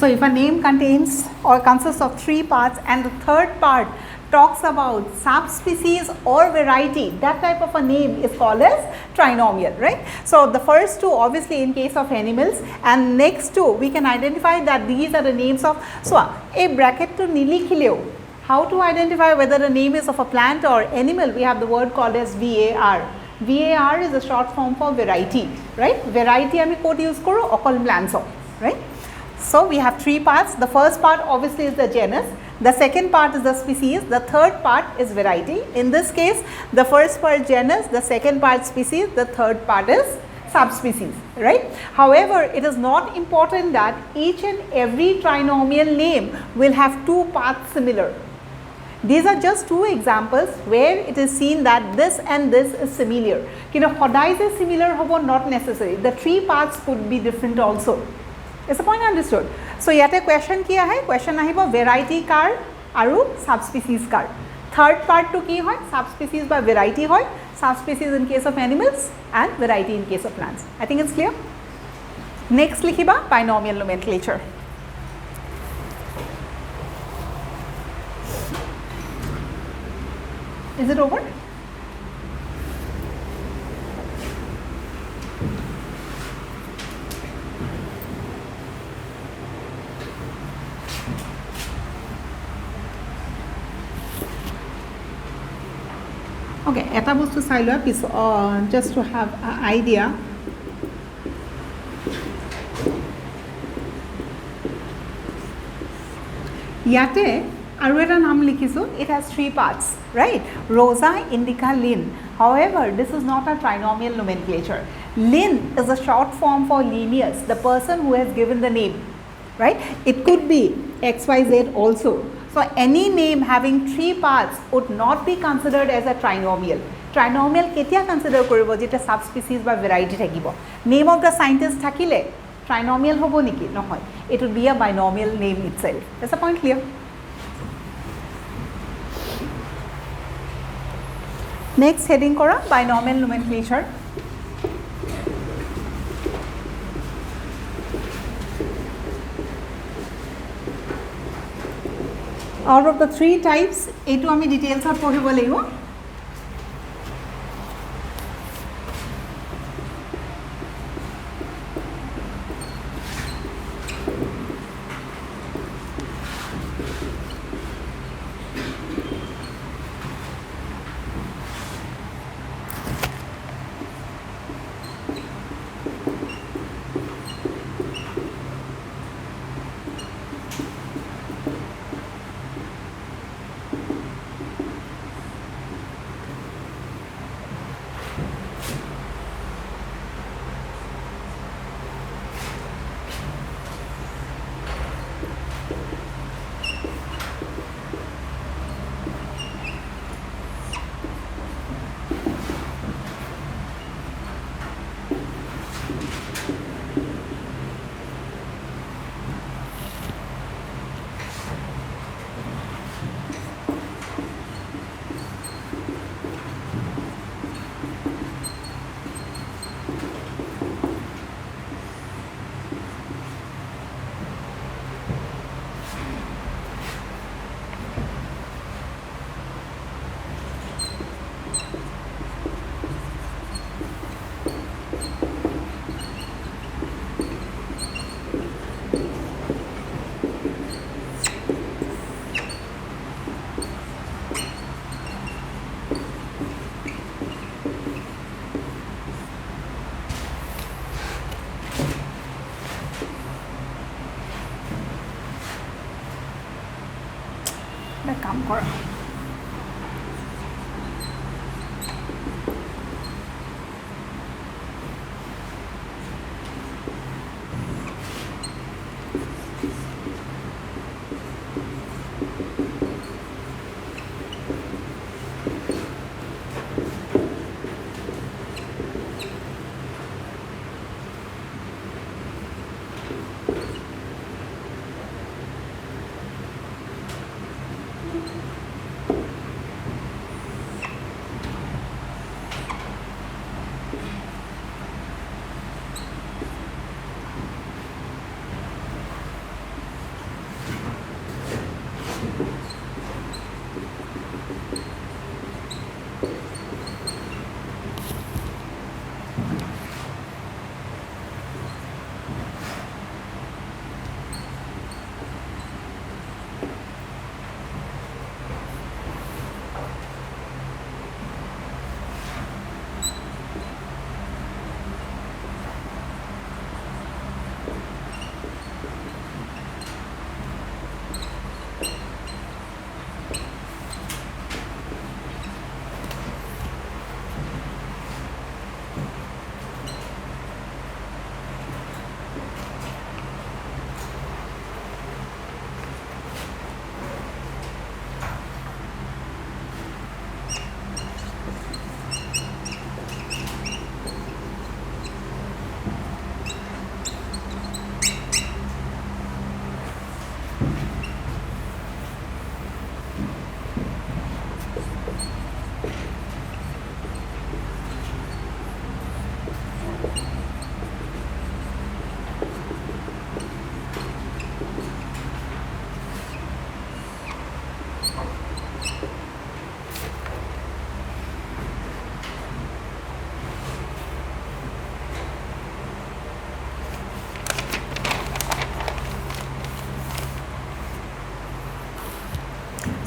So if a name contains or consists of 3 parts and the third part talks about subspecies or variety, that type of a name is called as trinomial, right. So the first two obviously in case of animals, and next two we can identify that these are the names of, so a bracket to nilikhileo, how to identify whether the name is of a plant or animal, we have the word called as VAR. VAR is a short form for variety, right. Variety ami kot use koro okol plants, right. So we have 3 parts. The first part obviously is the genus, the second part is the species, the third part is variety. In this case, the first part genus, the second part species, the third part is subspecies, right. However, it is not important that each and every trinomial name will have 2 parts similar. These are just 2 examples where it is seen that this and this is similar. You know, hodai is similar hobo, not necessary. The 3 parts could be different also. Is the point understood? So yate question kiya hai? Question ahibo variety car aru subspecies car. Third part to ki hoy? Subspecies by variety hoy. Subspecies in case of animals and variety in case of plants. I think it's clear. Next likhiba binomial nomenclature. Is it over? Okay, eta bostu sai loa piso just to have an idea. Yate aru eta naam likhisu, it has 3 parts, right? Rosa, indica, lin. However, this is not a trinomial nomenclature. Lin is a short form for Linnaeus, the person who has given the name, right? It could be XYZ also. So any name having 3 parts would not be considered as a trinomial. Trinomial ketia consider koribo jeta subspecies by variety thakibo. Name of the scientist thakile trinomial hobo niki? No hoy. It would be a binomial name itself. Is the point clear? Next heading kora binomial nomenclature. Out of the 3 types, etu ami details or pohibo laibo. কাম কৰা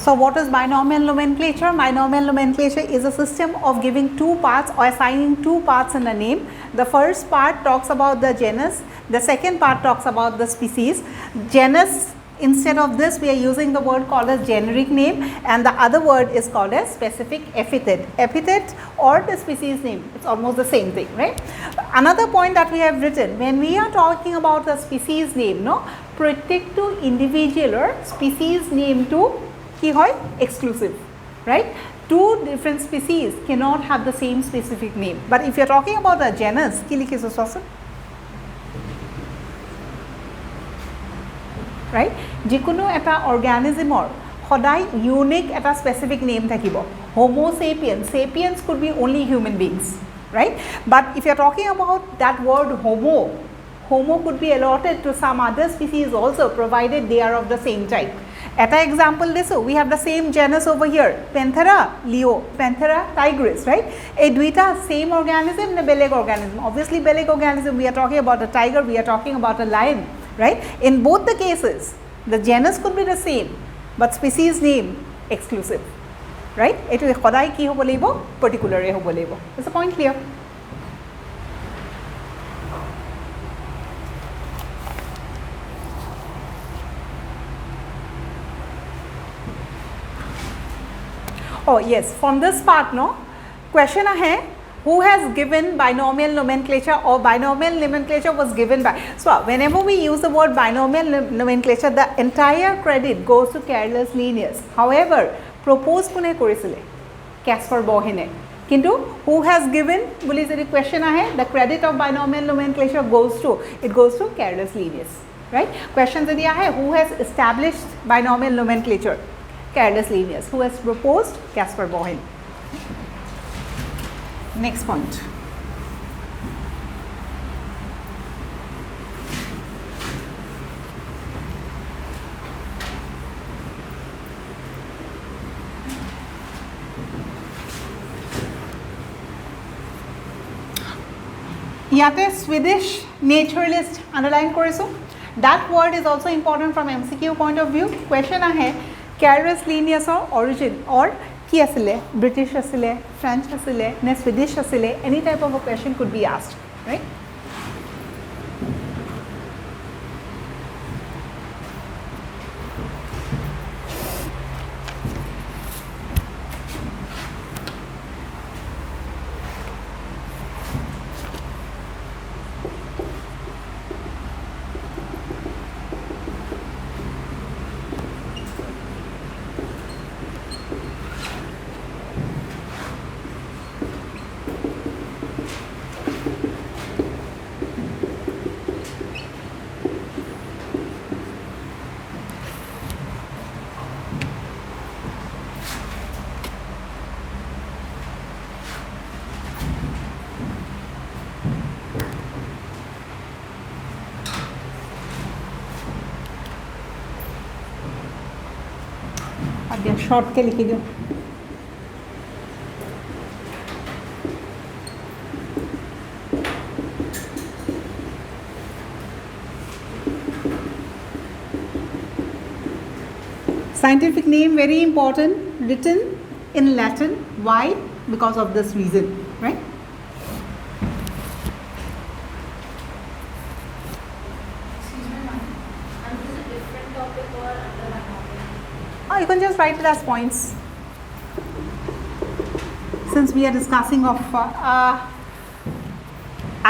So what is binomial nomenclature? Binomial nomenclature is a system of giving two parts or assigning two parts in a name. The first part talks about the genus, the second part talks about the species. Genus, instead of this we are using the word called as generic name, and the other word is called as specific epithet. Epithet or the species name, it's almost the same thing, right? Another point that we have written, when we are talking about the species name, no, প্রত্যেকটো individual species name to কি হয় exclusive, right? Two different species cannot have the same specific name. But if you are talking about a genus, কি লিখিছো চোৱাচোন, right? যিকোনো এটা অৰ্গানিজমৰ সদায় unique এটা specific name থাকিব. Homo sapiens, sapiens could be only human beings, right? But if you are talking about that word homo, homo could be allotted to some other species also, provided they are of the same type. Eta example this, we have the same genus over here, Panthera leo, Panthera tigris, right? A duita same organism, the beleg organism. Obviously beleg organism, we are talking about a tiger, we are talking about a lion, right? In both the cases, the genus could be the same, but species name exclusive, right? Etu সদায় কি হ'ব লাগিব, particular হ'ব লাগিব. Is the point clear? Oh yes, from this part, no, question ahe, who has given binomial nomenclature, or binomial nomenclature was given by. So whenever we use the word binomial nomenclature, the entire credit goes to Carolus Linnaeus. However, propose kune korisile, Caspar Bohene. Kintu who has given boli jodi question ahe, the credit of binomial nomenclature goes to Carolus Linnaeus, right? Question jodi ahe, who has established binomial nomenclature? Carolus Linnaeus. Who has proposed? Caspar Bohene. Next point. Yate Swedish naturalist underline korisu. That word is also important from MCQ point of view. Question ahe, Carolus Linnaeus origin or কি asile, British asile, French asile, ne Swedish asile, any type of a question could be asked, right? Short के लिखी दो. Scientific name very important, written in Latin. Why? Because of this reason, right? You can just write it as points, since we are discussing of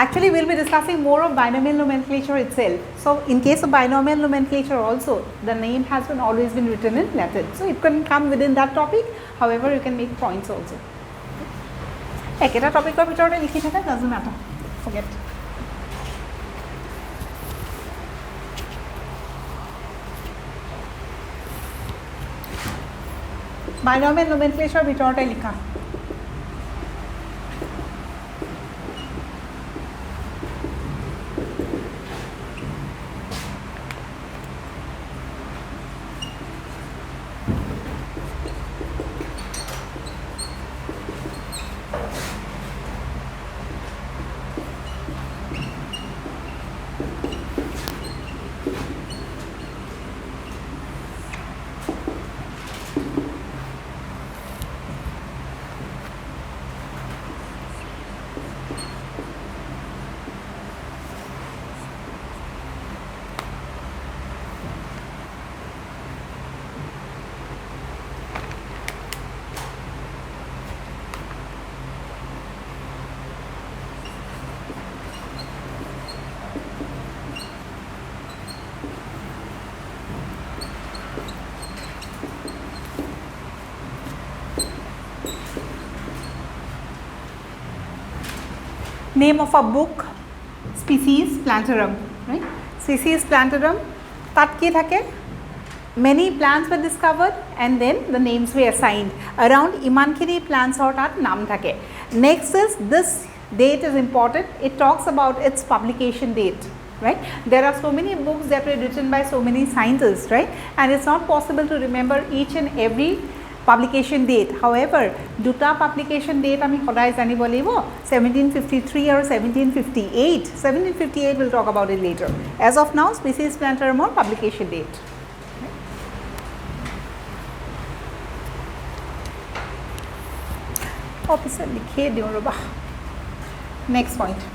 actually we'll be discussing more of binomial nomenclature itself. So in case of binomial nomenclature also, the name has been always been written in Latin, so it can come within that topic. However, you can make points also. Eketa topic or ভিতৰতে লিখি থাকা, doesn't matter, forget. Binomial nomenclature ভিতৰতে লিখা. name of a book, species plantarum, right? Species plantarum, tat ki thake? Many plants were discovered and then the names were assigned. Around imankhini plants or tat naam thake. Next is this date is important. It talks about its publication date, right? There are so many books that were written by so many scientists, right? And it's not possible to remember each and every publication date. However, duta publication date ami khodai janibo laibo 1753 or 1758. 1758 we'll talk about it later. As of now, species plantarum or publication date. Officer likhe diyo roba. Next point.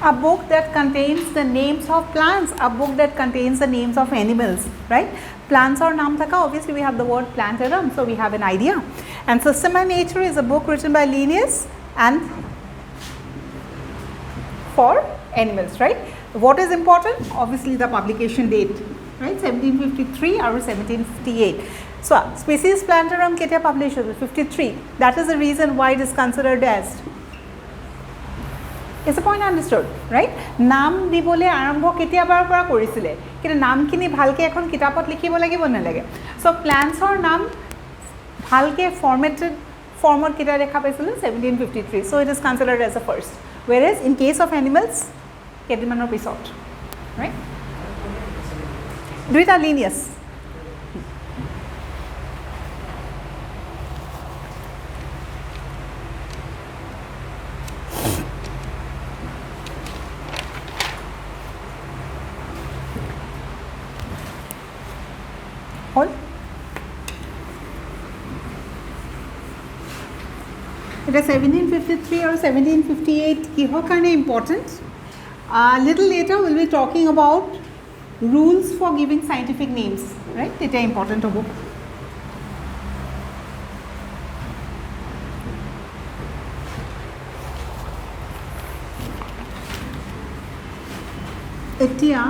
A book that contains the names of plants, a book that contains the names of animals, right? Plants or naam thaka, obviously we have the word plantarum, so we have an idea. And System and Nature is a book written by Linnaeus and for animals, right? What is important? Obviously the publication date, right? 1753 or 1758. So, species plantarum ketia published 53. That is the reason why it is considered as. Is the point understood, right? Naam dibole arambho ketia bar pora korisile. Kintu naam kini bhalke ekhon kitapot likhibo lagibo nalage. So, plants or naam bhalke formatted format kita rekha paisile 1753. So, it is considered as the first. Whereas, in case of animals, kedimanor pisot, right? Duita Linnaeus. Hold. It is 1753 or 1758 kihor karone important. Little later we will be talking about rules for giving scientific names, right? It is important hobo. Etia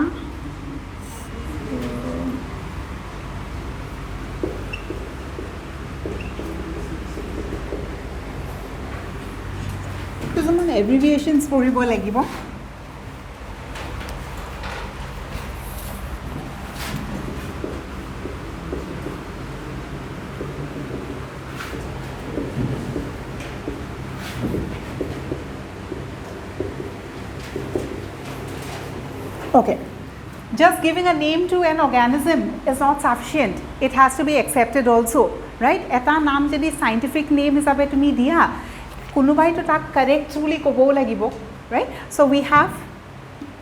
abbreviations পঢ়িব লাগিব Okay, just giving a name to an organism is not sufficient. It has to be accepted also, right? Eta naam jodi scientific name hisabe tumi dia kunubai to tak correct boli kobo lagibo, right? So we have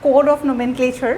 code of nomenclature.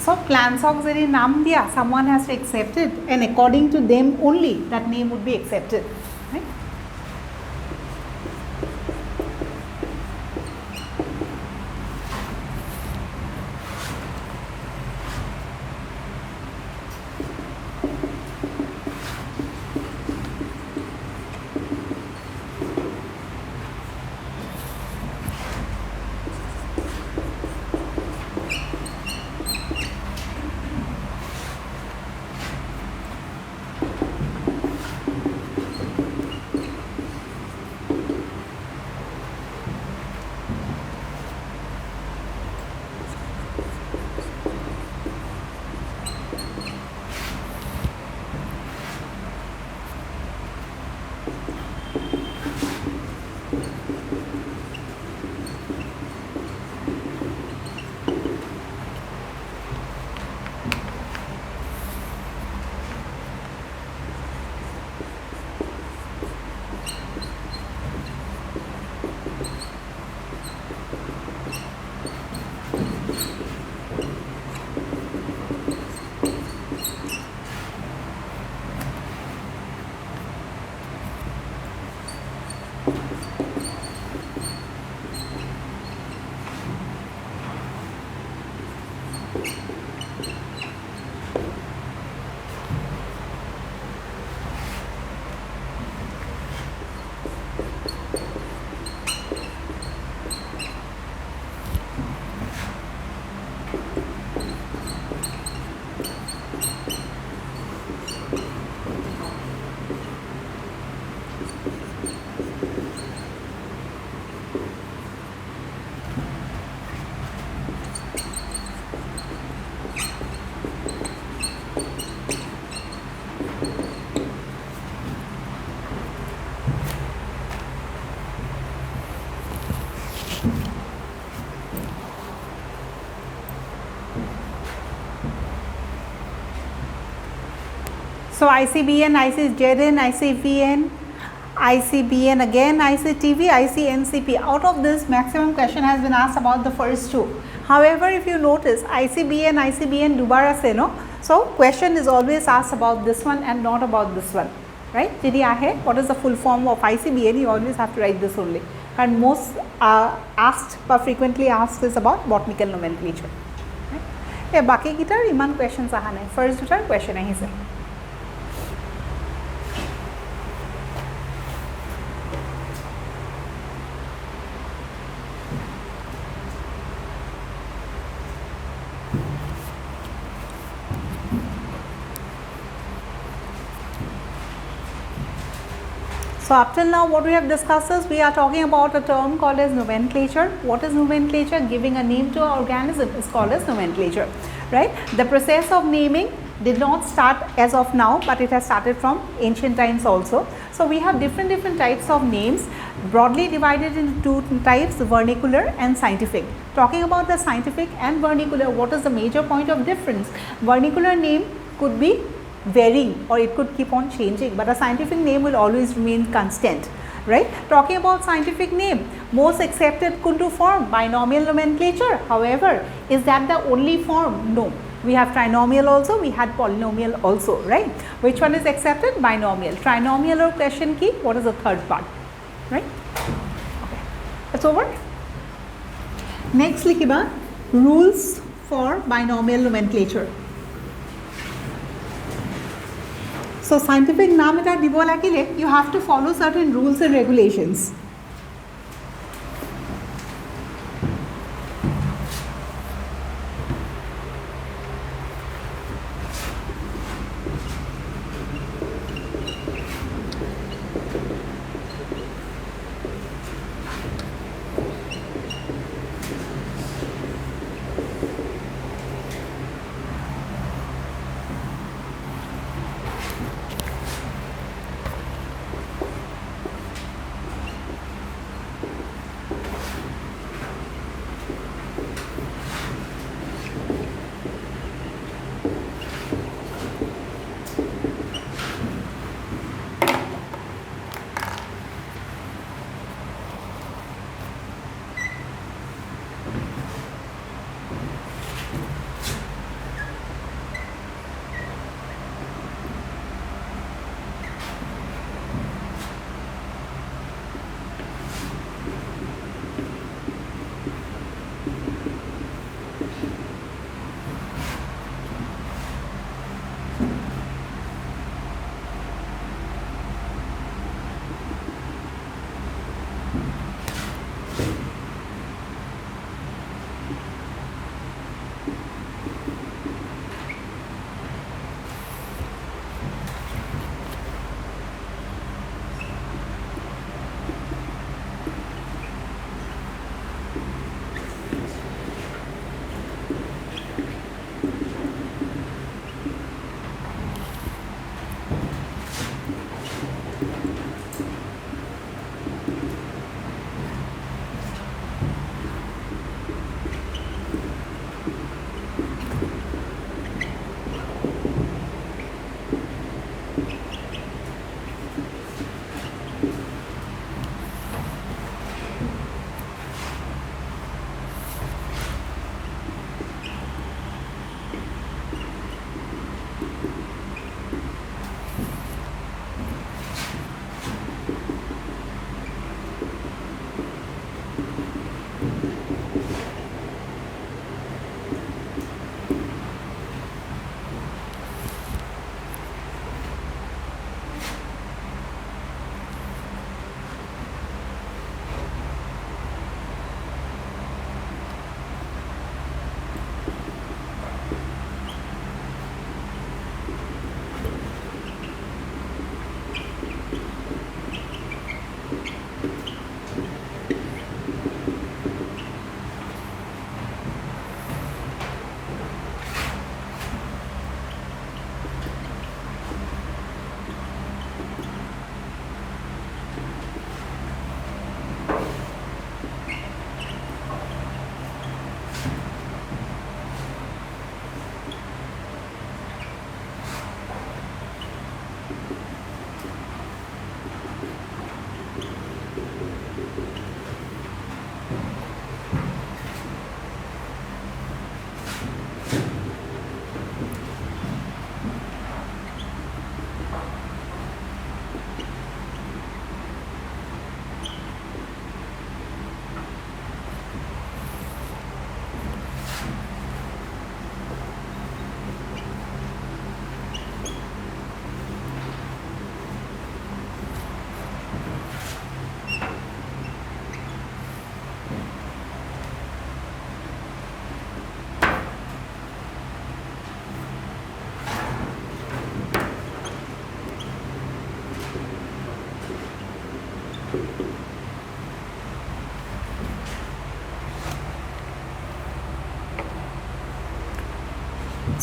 So, plants of the naam diya, someone has to accept it, and according to them only that name would be accepted, right? So ICBN, ICJN, ICVN, ICBN again, ICTV, ICNCP. Out of this, maximum question has been asked about the first two. However, if you notice, ICBN, ICBN dubara se no. So question is always asked about this one and not about this one, right? Jidi ahe, what is the full form of ICBN? You always have to write this only. And most asked but frequently asked is about botanical nomenclature. Right? Baki kitar iman questions aha nai. First dutar question ahise. So up till now what we have discussed is we are talking about a term called as nomenclature. What is nomenclature? Giving a name to an organism is called as nomenclature, right? The process of naming did not start as of now, but it has started from ancient times also. So we have different types of names, broadly divided into two types, vernacular and scientific. Talking about the scientific and vernacular, what is the major point of difference? Vernacular name could be varying or it could keep on changing, but a scientific name will always remain constant, right? Talking about scientific name, most accepted Kuntu form, binomial nomenclature. However, is that the only form? No. We have trinomial also, we had polynomial also, right? Which one is accepted? Binomial. Trinomial or question key, what is the third part, right? Okay, that's over. Next likhiba, rules for binomial nomenclature. So scientific naam eta dibo lakile, you have to follow certain rules and regulations.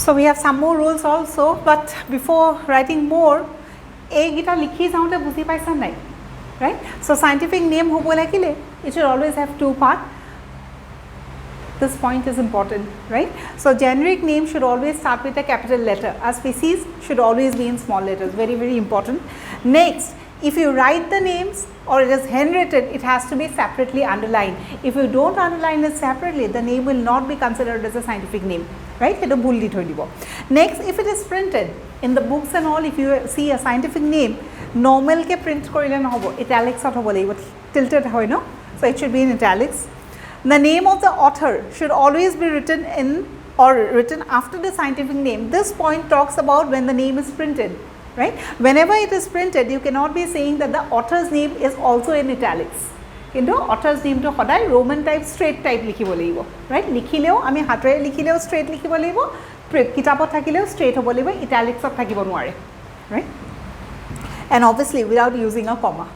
So we have some more rules also, but before writing more, egita likhi jaunte buji paisa nai, right? So scientific name hobo lagile, it should always have two parts. This point is important, right? So generic name should always start with a capital letter. A species should always be in small letters, very, very important. Next, if you write the names or it is handwritten, it has to be separately underlined. If you don't underline it separately, the name will not be considered as a scientific name, right? Next, if it is printed in the books and all, if you see a scientific name, normal ke print korile nohobo, italics hobo lagibo, tilted hoy no, so it should be in italics. The name of the author should always be written in or written after the scientific name. This point talks about when the name is printed, right? Whenever it is printed, you cannot be saying that the author's name is also in italics. Into author's name to hodai Roman type, straight type likhibo lagibo, right? Likhileo ami hatore likhileo straight likhibo lagibo, kitabot thakileo straight hobo lagibo, italics ot thakibo nware, right? And obviously without using a comma.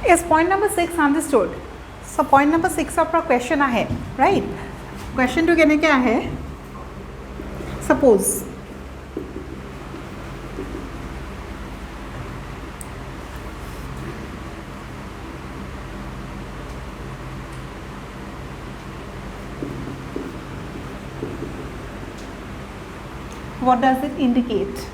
Is point number 6 understood? So point number 6 of our question ahe, right? Question to kene kya hai? Suppose what does it indicate?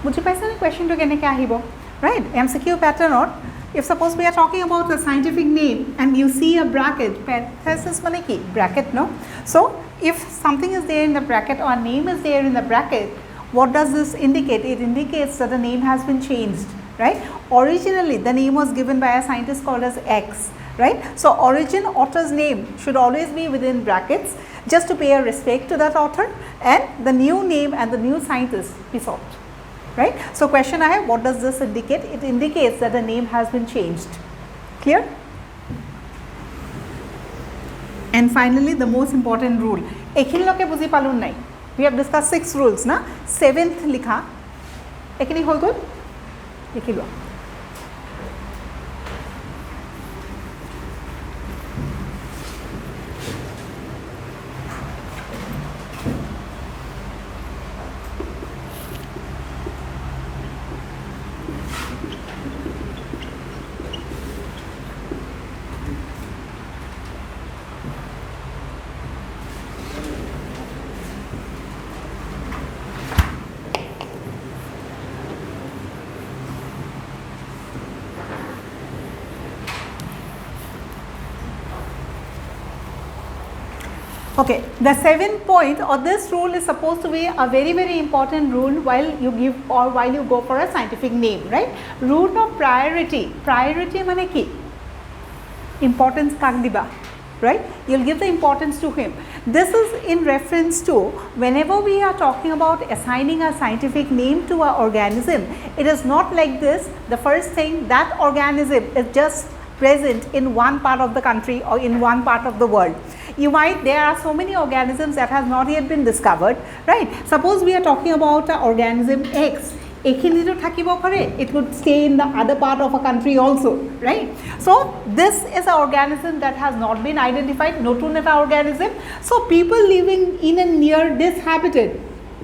Mujhe paisa na question to kene kya ahibo? Right, MCQ pattern or if suppose we are talking about a scientific name and you see a bracket, parenthesis mane ki bracket, no? So if something is there in the bracket or a name is there in the bracket, what does this indicate? It indicates that the name has been changed, right? Originally the name was given by a scientist called as X, right? So origin author's name should always be within brackets just to pay a respect to that author, and the new name and the new scientist be sought. Right? So question I have, what does this indicate? It indicates that the name has been changed. Clear? And finally, the most important rule. Ekhini loke buji palun nai. We have discussed 6 rules, na? 7th likha. Ekhini hol gol? Likhi lo. Okay, the 7th point or this rule is supposed to be a very, very important rule while you give or while you go for a scientific name, right? Rule of priority. Priority mane ki? Importance kak diba, right? You'll give the importance to him. This is in reference to whenever we are talking about assigning a scientific name to an organism, it is not like this. The first thing, that organism is just present in one part of the country or in one part of the world. There are so many organisms that have not yet been discovered, right? Suppose we are talking about an organism X. It could stay in the other part of a country also, right? So this is an organism that has not been identified, notun eta organism. So people living in and near this habitat,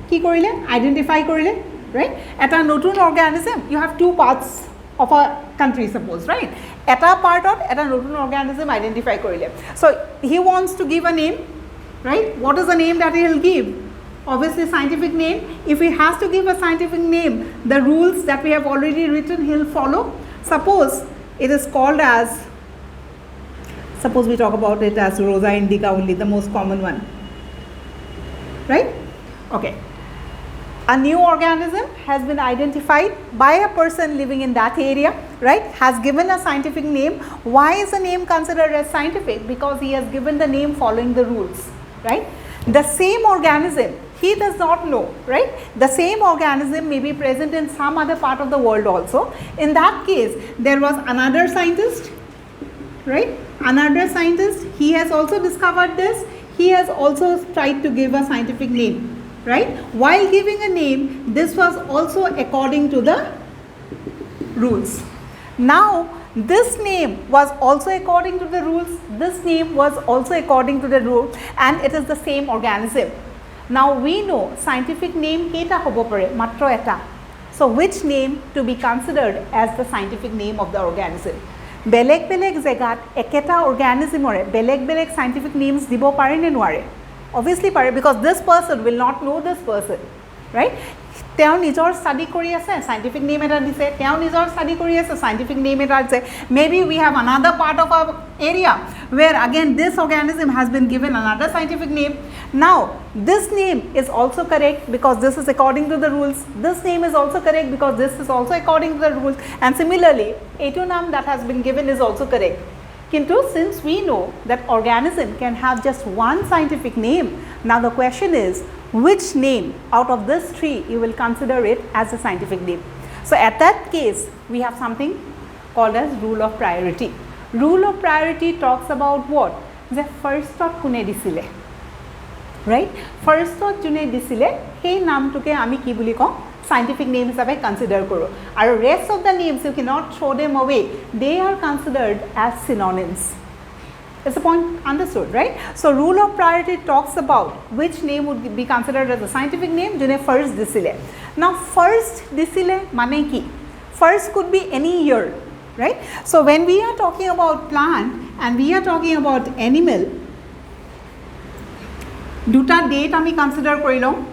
ki korile? Identify korile, right? At a notun organism, you have two parts of a country, suppose, right? Eta part of eta notun organism identify korile. So he wants to give a name, right? What is the name that he will give? Obviously scientific name. If he has to give a scientific name, the rules that we have already written he will follow. Suppose it is called as, suppose we talk about it as Rosa indica only, the most common one, right? Okay. A new organism has been identified by a person living in that area, right? Has given a scientific name. Why is the name considered as scientific? Because he has given the name following the rules, right? The same organism, he does not know, right? The same organism may be present in some other part of the world also. In that case, there was another scientist, right? Another scientist, he has also discovered this. He has also tried to give a scientific name, right? While giving a name, this was also according to the rules. Now, this name was also according to the rules. This name was also according to the rules, and it is the same organism. Now we know scientific name keta hobo pare matro eta. So which name to be considered as the scientific name of the organism? Beleg beleg zegat eketa organism ore beleg beleg scientific names dibo pare ne noare? Obviously pare, because this person will not know this person, right? তেওঁ নিজৰ study কৰি আছে, scientific name এটা দিছে, তেওঁ নিজৰ study কৰি আছে, scientific name এটা দিছে. Maybe we have another part of our area where again this organism has been given another scientific name. Now this name is also correct because this is according to the rules. This name is also correct because this is also according to the rules, and similarly etu naam that has been given is also correct. Kintu since we know that organism can have just one scientific name, now the question is which name out of this three you will consider it as a scientific name. So at that case, we have something called as rule of priority. Rule of priority talks about what? The first of kune disile, right? First of june disile, hey naam tuke ami ki buli ko scientific name hisabe consider koro. Our rest of the names you cannot throw them away. They are considered as synonyms. Is the point understood, right? So rule of priority talks about which name would be considered as a scientific name. June first disile. Now first disile mane ki? First could be any year, right? So when we are talking about plant and we are talking about animal, duta date ami consider korilong.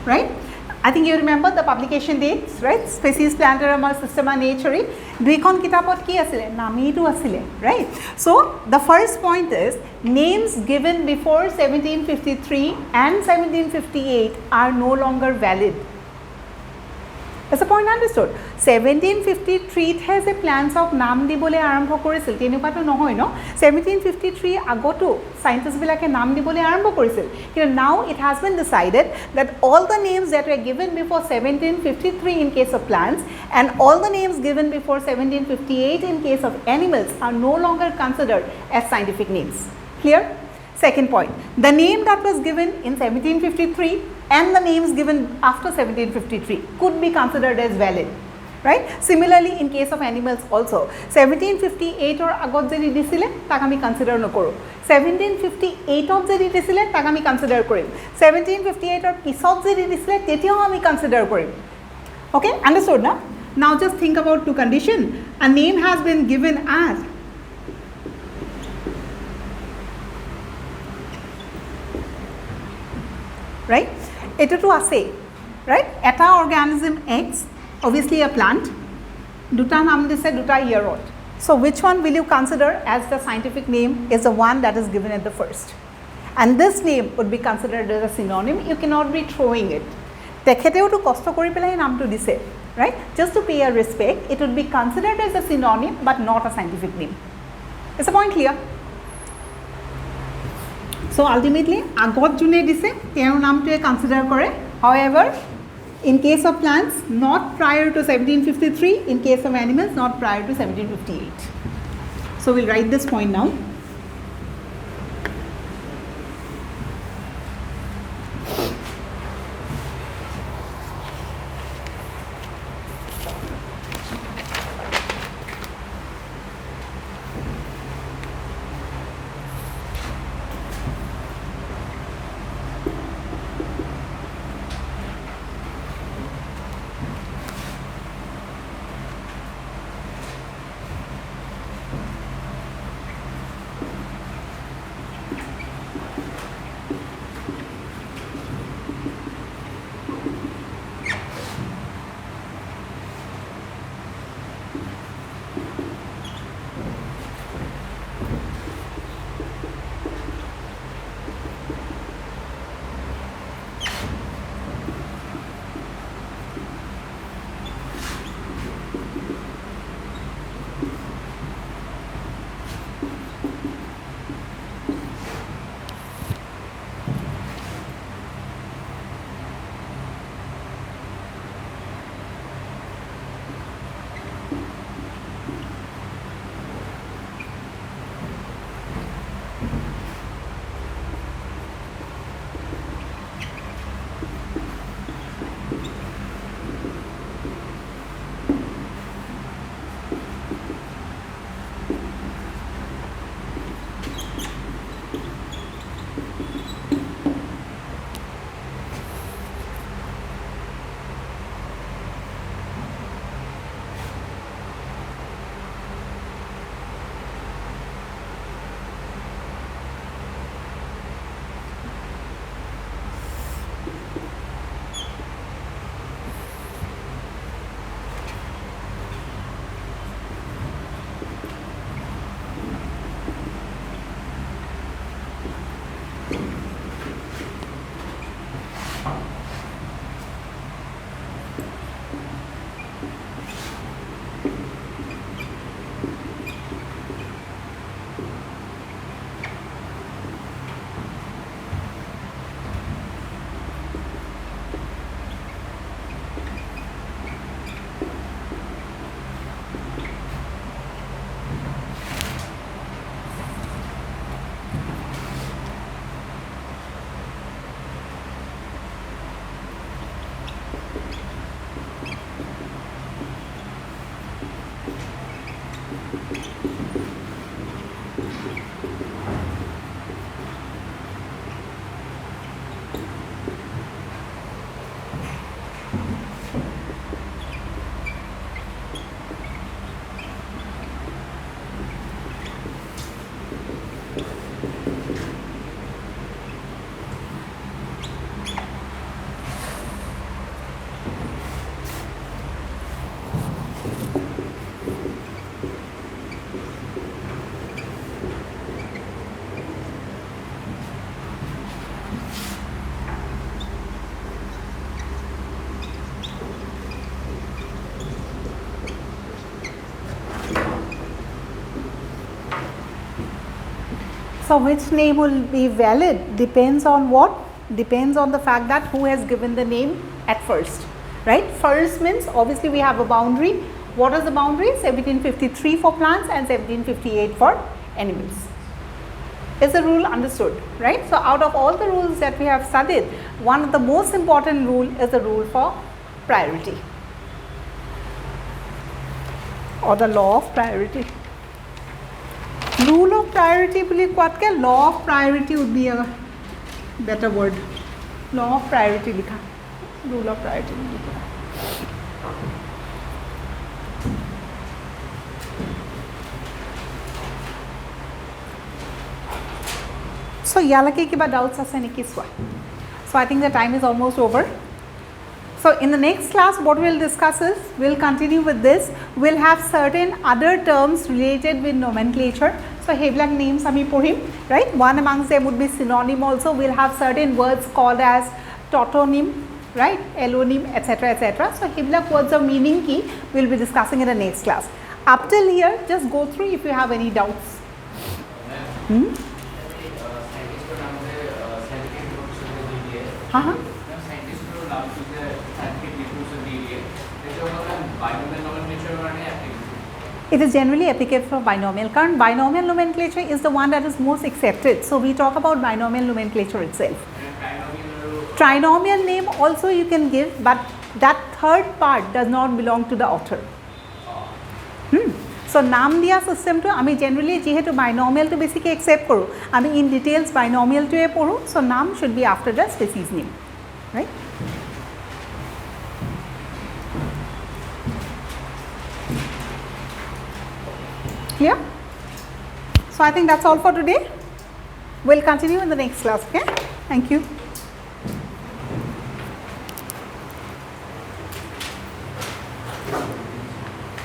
Right? I think you remember the publication dates, right? Species, Plantarum, Systema Naturae. Duikon kitabot ki asile? Nami tu asile, right? So the first point is names given before 1753 and 1758 are no longer valid. Is the point understood? 1753 has a plans of naam dibole arambho korisil. Tenuka to nohoy no. 1753 agoto scientists bilake naam dibole arambho korisil. Now it has been decided that all the names that were given before 1753 in case of plants and all the names given before 1758 in case of animals are no longer considered as scientific names. Clear? Second point, the name that was given in 1753 and the names given after 1753 could be considered as valid, right? Similarly in case of animals also, 1758 or agot jedi disile tak ami consider nokoro, 1758 of jedi disile tak ami consider korim, 1758 or pisot jedi disile tetio ami consider korim. Okay, understood na? Now just think about two conditions. A name has been given as right? Eto to ase, right? Eta organism X, obviously a plant, duta naam dise duta year old, So which one will you consider as the scientific name is the one that is given at the first, and this name would be considered as a synonym. You cannot be throwing it. Tekheteo to kosto kori pelai naam to dise, right? Just to pay a respect, it would be considered as a synonym but not a scientific name. Is the point clear? So ultimately, agot june dise, tero naam to consider kore. However, in case of plants, not prior to 1753. In case of animals, not prior to 1758. So we'll write this point now. So which name will be valid depends on what? Depends on the fact that who has given the name at first, right? First means obviously we have a boundary. What is the boundary? 1753 for plants and 1758 for animals. Is the rule understood, right? So out of all the rules that we have studied, one of the most important rule is the rule for priority or the law of priority. Rule of priority, law of priority would be a better word. Law of priority likha. Rule of priority. So yalake kiba doubts ase neki swa. So I think the time is almost over. So in the next class what we will discuss is, we will continue with this, we will have certain other terms related with nomenclature. So heblak names ami porhim, right? One amongst them would be synonym also. We will have certain words called as tautonym, right, allonym, etc., etc. So heblak words of meaning ki we will be discussing in the next class. Up till here, just go through if you have any doubts. It is generally applicable for binomial. Current binomial nomenclature is the one that is most accepted. So we talk about binomial nomenclature itself. Trinomial name also you can give, but that third part does not belong to the author. So naam diya system to ami generally jehetu binomial to basically accept koru. Ami in details binomial to e poru. So naam should be after the species name, right? Clear? So I think that's all for today. We'll continue in the next class. Okay? Thank you.